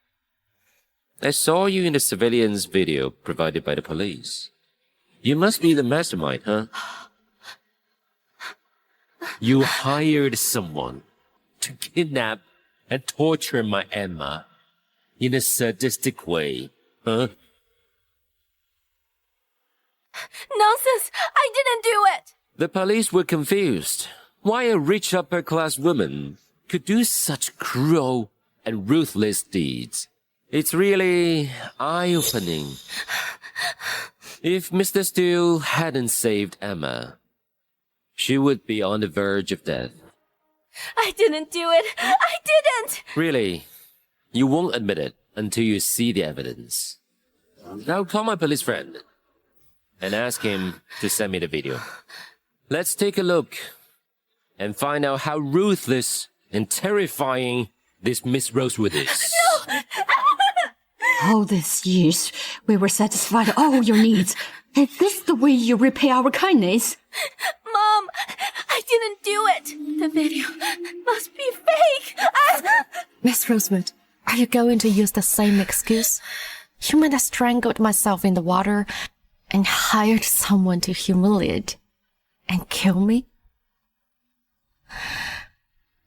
I saw you in the surveillance video provided by the police. You must be the mastermind, huh? You hired someone to kidnap and torture my Emma in a sadistic way, huh? Nonsense! I didn't do it! The police were confused. Why a rich upper-class woman could do such cruel and ruthless deeds. It's really eye-opening. If Mr. Steele hadn't saved Emma, she would be on the verge of death. I didn't do it! I didn't! Really, you won't admit it until you see the evidence. Now call my police friend and ask him to send me the video. Let's take a look and find out how ruthless and terrifying this Miss Rosewood is. No! All these years, we were satisfied all your needs. Is this the way you repay our kindness? Mom, I didn't do it. The video must be fake. Miss Rosewood, are you going to use the same excuse? You meant I strangled myself in the water and hired someone to humiliate and kill me?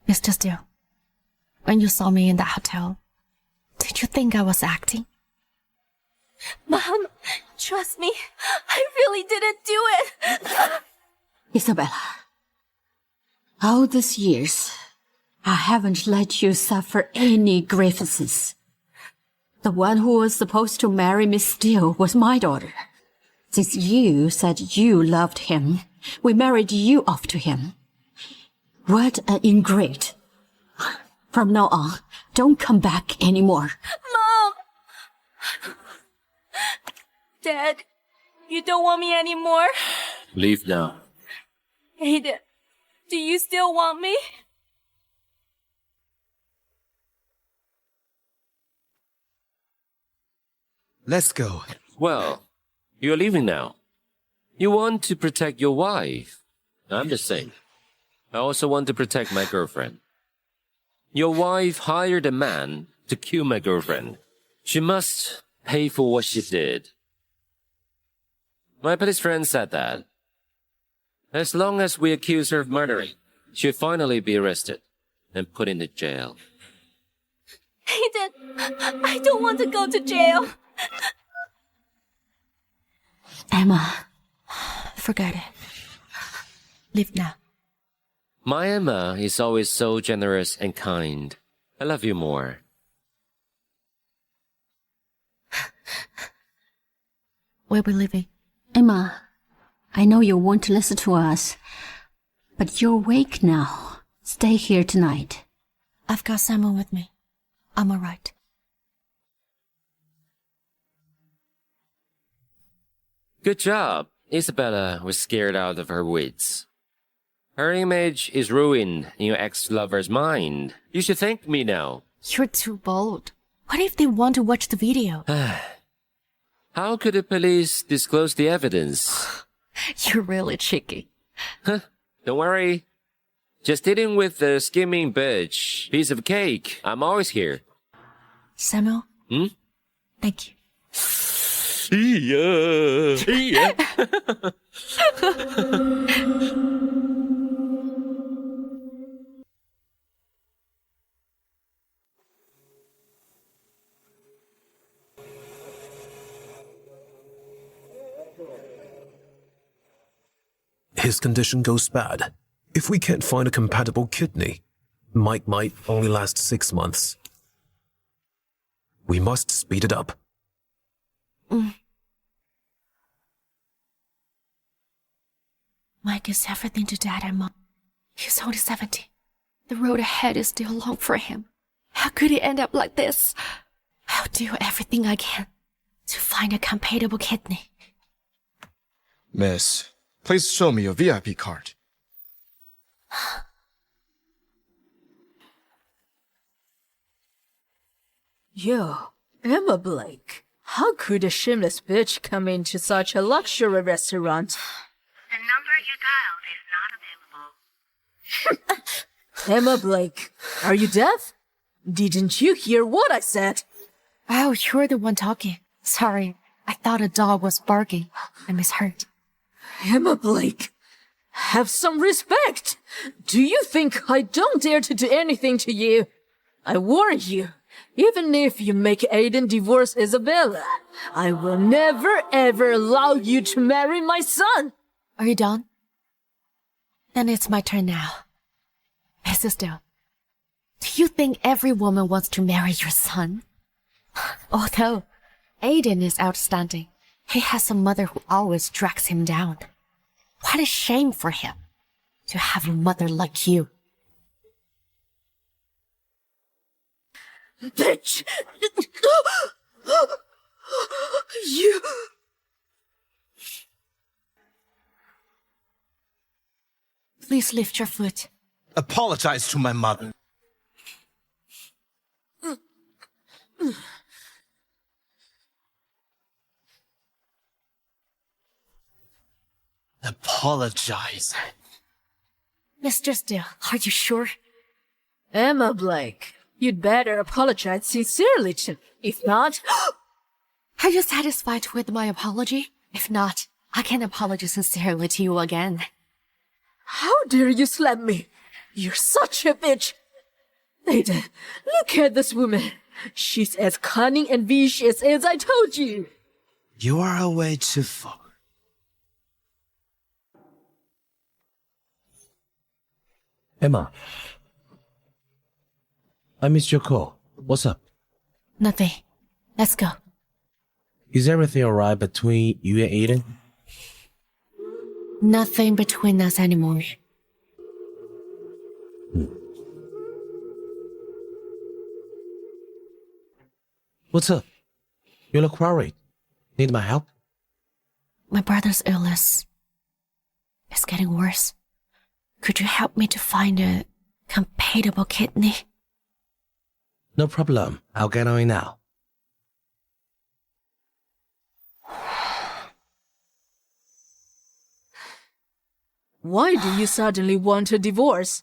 Mr. Steele, when you saw me in that hotel, did you think I was acting? Mom, trust me, I really didn't do it. Isabella, all these years, I haven't let you suffer any grievances. The one who was supposed to marry Miss Steele was my daughter. Since you said you loved him, we married you off to him. What an ingrate. From now on, don't come back anymore. Mom! Dad, you don't want me anymore? Leave now. Aiden, do you still want me? Let's go. Well, you're leaving now. You want to protect your wife. I'm the same. I also want to protect my girlfriend. Your wife hired a man to kill my girlfriend. She must pay for what she did. My police friend said that as long as we accuse her of murdering, she'll finally be arrested and put into jail. Aiden, I don't want to go to jail. Emma, forget it. Leave now. My Emma is always so generous and kind. I love you more. Where we leaving? Emma, I know you won't listen to us, but you're awake now. Stay here tonight. I've got someone with me. I'm alright. Good job. Isabella was scared out of her wits. Her image is ruined in your ex-lover's mind. You should thank me now. You're too bold. What if they want to watch the video? How could the police disclose the evidence? You're really cheeky. Don't worry. Just eating with the skimming bitch. Piece of cake. I'm always here. Samuel? Thank you. Yeah. His condition goes bad. If we can't find a compatible kidney, Mike might only last 6 months. We must speed it up. Mike is everything to Dad and Mom. He's only 70. The road ahead is still long for him. How could he end up like this? I'll do everything I can to find a compatible kidney. Miss, please show me your VIP card. Yo, Emma Blake. How could a shameless bitch come into such a luxury restaurant? The number you dialed is not available. Emma Blake, are you deaf? Didn't you hear what I said? Oh, you're the one talking. Sorry, I thought a dog was barking. I misheard. Emma Blake, have some respect. Do you think I don't dare to do anything to you? I warn you, even if you make Aiden divorce Isabella, I will never ever allow you to marry my son. Are you done? Then it's my turn now. Mrs. Dill, do you think every woman wants to marry your son? Although Aiden is outstanding, he has a mother who always drags him down. What a shame for him to have a mother like you. Bitch! You... Please lift your foot. Apologize to my mother. Apologize. Mr. Steele, are you sure? Emma Blake, you'd better apologize sincerely to me. If not... Are you satisfied with my apology? If not, I can apologize sincerely to you again. How dare you slap me? You're such a bitch! Aiden, look at this woman. She's as cunning and vicious as I told you. You are away too far. Emma. I missed your call. What's up? Nothing. Let's go. Is everything alright between you and Aiden? Nothing between us anymore. What's up? You look worried. Need my help? My brother's illness is getting worse. Could you help me to find a compatible kidney? No problem. I'll get on it now. Why do you suddenly want a divorce?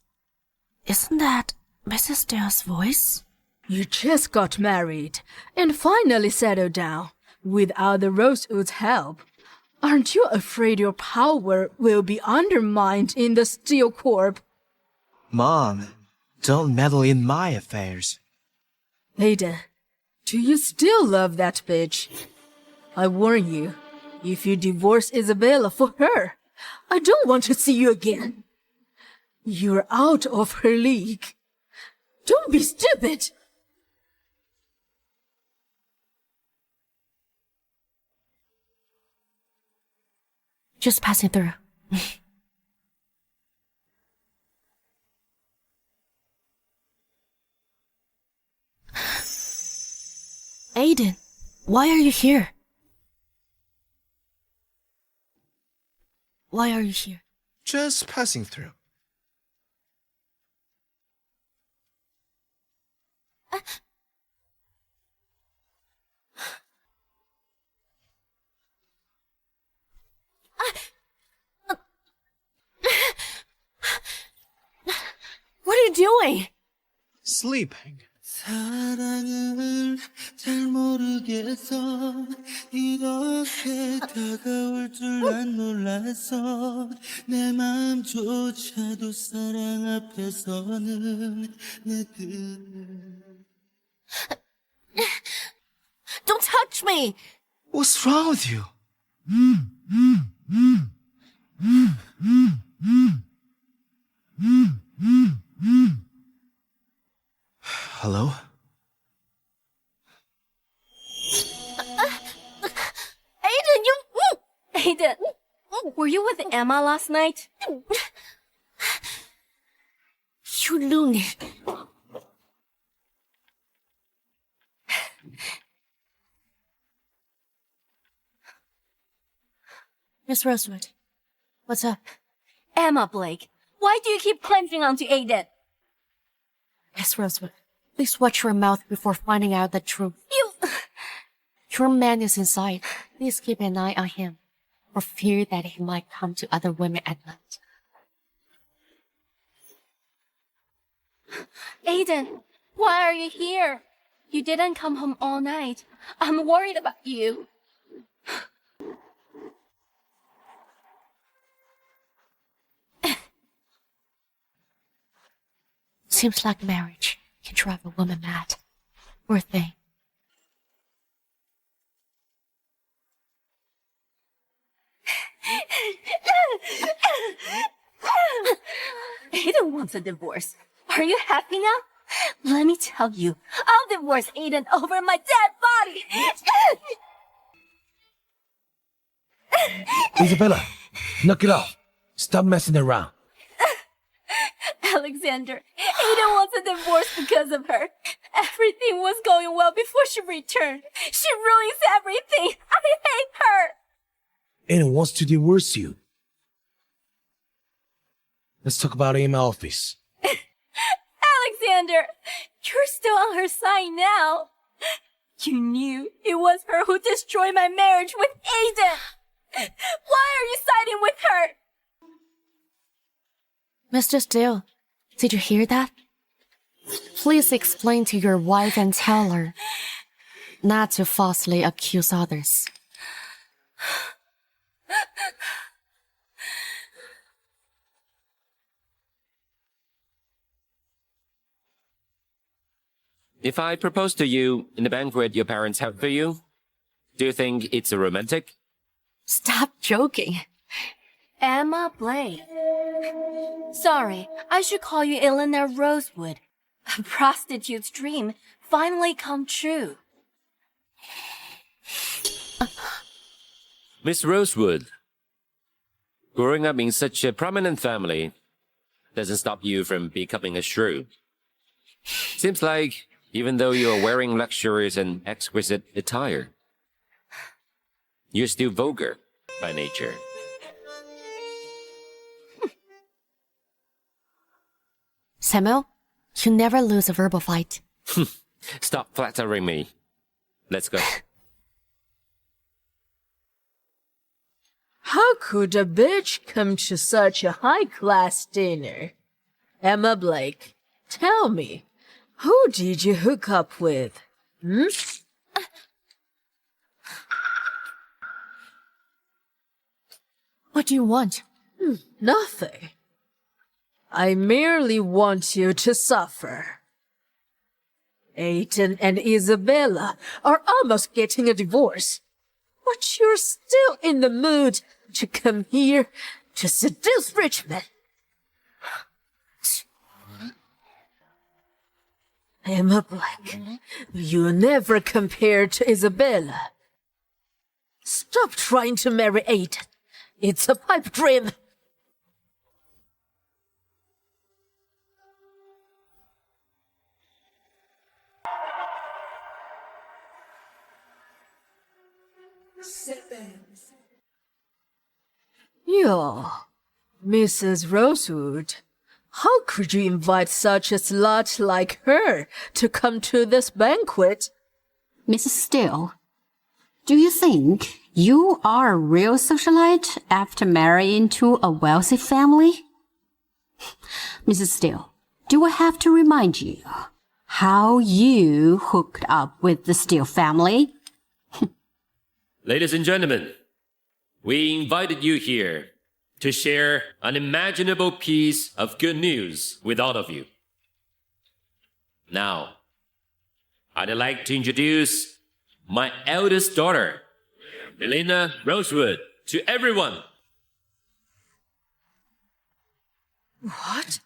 Isn't that Mrs. Dale's voice? You just got married and finally settled down without the Rosewood's help. Aren't you afraid your power will be undermined in the Steel Corp? Mom, don't meddle in my affairs. Aiden, do you still love that bitch? I warn you, if you divorce Isabella for her, I don't want to see you again. You're out of her league. Don't be stupid. Just passing through. Aiden, why are you here? Why are you here? Just passing through. What are you doing? Sleeping. 사랑을 잘 모르겠어 이렇게 다가올 줄 난 몰랐어 내 마음조차도 사랑 앞에서는 내 뜻을 Don't touch me! What's wrong with you? Hello? Aiden, you... Aiden, were you with Emma last night? You loony. Miss Rosewood, what's up? Emma Blake, why do you keep clenching onto Aiden? Miss Rosewood, please watch your mouth before finding out the truth. Your man is inside. Please keep an eye on him, for fear that he might come to other women at night. Aiden, why are you here? You didn't come home all night. I'm worried about you. Seems like marriage can drive a woman mad. Or thing. Aiden wants a divorce. Are you happy now? Let me tell you, I'll divorce Aiden over my dead body. Isabella, knock it off. Stop messing around. Alexander, Aiden wants a divorce because of her. Everything was going well before she returned. She ruins everything. I hate her. Aiden wants to divorce you. Let's talk about it in my office. Alexander, you're still on her side now. You knew it was her who destroyed my marriage with Aiden. Why are you siding with her? Mr. Steele, did you hear that? Please explain to your wife and tell her not to falsely accuse others. If I propose to you in the banquet your parents have for you, do you think it's romantic? Stop joking. Emma Blake. Sorry, I should call you Elena Rosewood. A prostitute's dream finally come true. Miss Rosewood, growing up in such a prominent family doesn't stop you from becoming a shrew. Seems like even though you are wearing luxurious and exquisite attire, you're still vulgar by nature. Samuel, you never lose a verbal fight. Stop flattering me. Let's go. How could a bitch come to such a high-class dinner? Emma Blake, tell me, who did you hook up with? Hmm? What do you want? Nothing. I merely want you to suffer. Aiden and Isabella are almost getting a divorce, but you're still in the mood to come here to seduce rich men. Emma Blake, you never compare to Isabella. Stop trying to marry Aiden. It's a pipe dream. Yo, Mrs. Rosewood, how could you invite such a slut like her to come to this banquet? Mrs. Steele, do you think you are a real socialite after marrying to a wealthy family? Mrs. Steele, do I have to remind you how you hooked up with the Steele family? Ladies and gentlemen, we invited you here to share an unimaginable piece of good news with all of you. Now, I'd like to introduce my eldest daughter, Elena Rosewood, to everyone. What?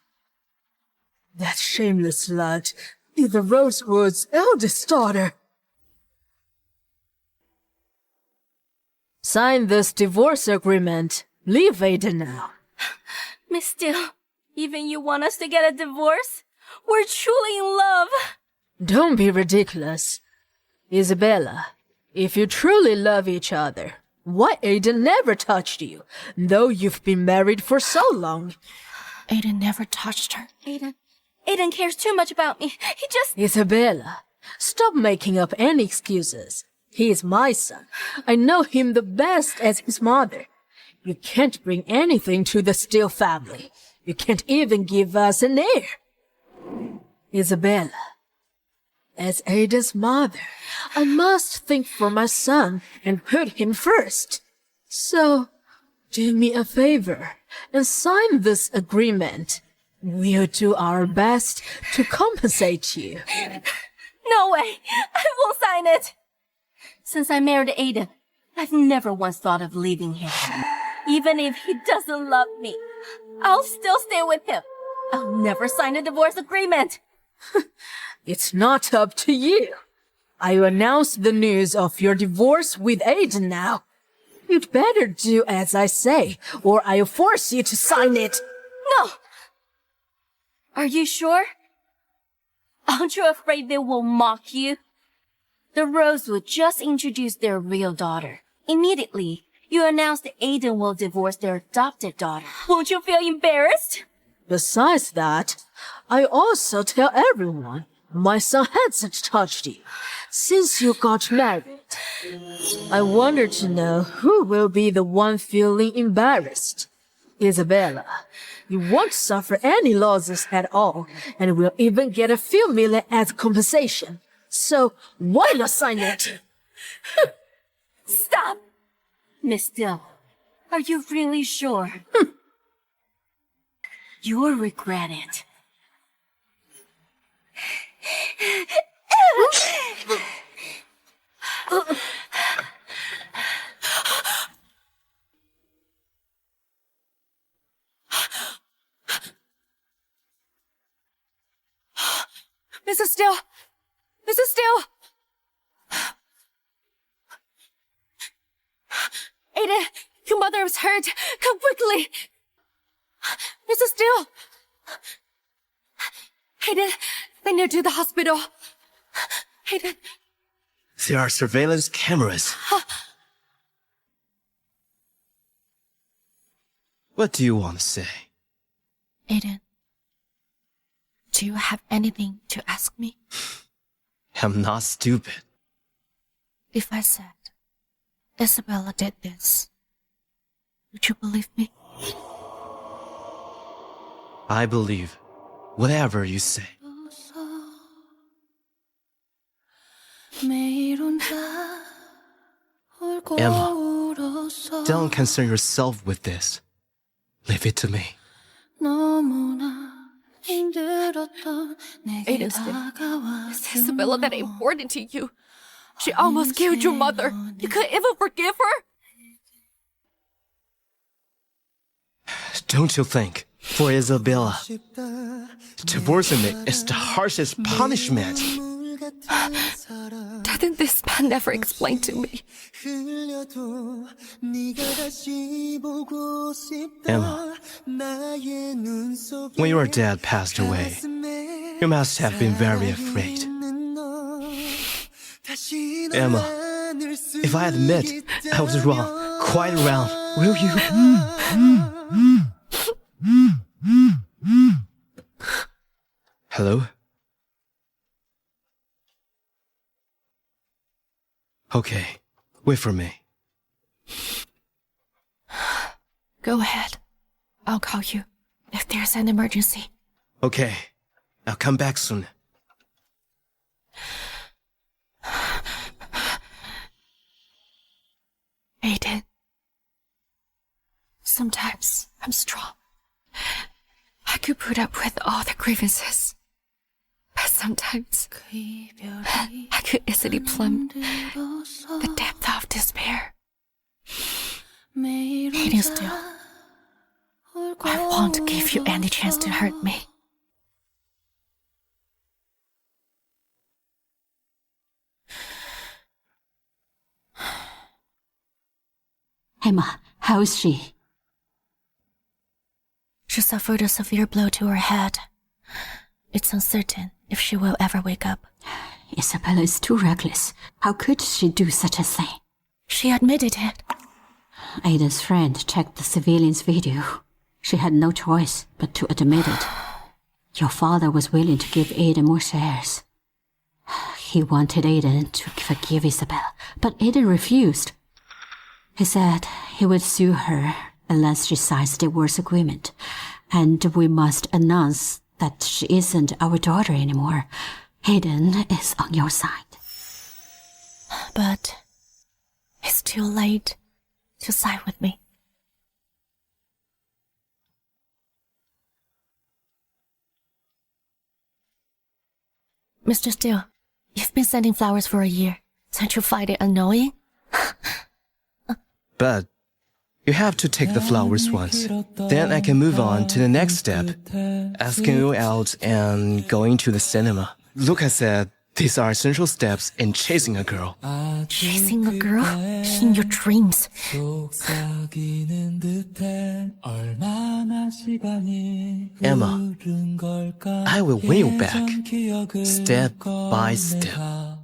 That shameless slut is the Rosewood's eldest daughter. Sign this divorce agreement. Leave Aiden now. Miss Steele, even you want us to get a divorce? We're truly in love. Don't be ridiculous. Isabella, if you truly love each other, why Aiden never touched you, though you've been married for so long? Aiden never touched her. Aiden cares too much about me. He just... Isabella, stop making up any excuses. He is my son. I know him the best as his mother. You can't bring anything to the Steele family. You can't even give us an heir. Isabella, as Aiden's mother, I must think for my son and put him first. So, do me a favor and sign this agreement. We'll do our best to compensate you. No way! I won't sign it! Since I married Aiden, I've never once thought of leaving him. Even if he doesn't love me, I'll still stay with him. I'll never sign a divorce agreement. It's not up to you. I announce the news of your divorce with Aiden now. You'd better do as I say, or I'll force you to sign it. No! Are you sure? Aren't you afraid they will mock you? The Rose will just introduce their real daughter. Immediately, you announce that Aiden will divorce their adopted daughter. Won't you feel embarrassed? Besides that, I also tell everyone my son hasn't touched you since you got married. I wonder to know who will be the one feeling embarrassed. Isabella, you won't suffer any losses at all, and will even get a few million as compensation. So why not sign it? Stop! Miss Dill, are you really sure? You'll regret it. Mrs. Still! Mrs. Still! Aiden, your mother is hurt. Come quickly. Mrs. Still! Aiden, they need to the hospital. Aiden. There are surveillance cameras. What do you want to say? Aiden, do you have anything to ask me? I'm not stupid. If I said Isabella did this, would you believe me? I believe whatever you say. Emma, don't concern yourself with this. Leave it to me. Aiden Still, is Isabella that important to you? She almost killed your mother. You couldn't even forgive her? Don't you think, for Isabella, divorcing me is the harshest punishment? Doesn't this man never explain to me? Emma, when your dad passed away, you must have been very afraid. Emma, if I admit I was wrong, quite wrong, will you? Hello? Okay, wait for me. Go ahead. I'll call you if there's an emergency. Okay, I'll come back soon. Aiden, sometimes I'm strong. I could put up with all the grievances. But sometimes I could easily plumb the depth of despair. Aiden Still, I won't give you any chance to hurt me. Emma, how is she? She suffered a severe blow to her head. It's uncertain if she will ever wake up. Isabella is too reckless. How could she do such a thing? She admitted it. Aiden's friend checked the surveillance video. She had no choice but to admit it. Your father was willing to give Aiden more shares. He wanted Aiden to forgive Isabella, but Aiden refused. He said he would sue her unless she signs the divorce agreement, and we must announce that she isn't our daughter anymore. Aiden is on your side. But it's too late to side with me. Mr. Steele, you've been sending flowers for a year. Don't you find it annoying? But you have to take the flowers once. Then I can move on to the next step, asking you out and going to the cinema. Luca said these are essential steps in chasing a girl. Chasing a girl? In your dreams. Emma, I will win you back, step by step.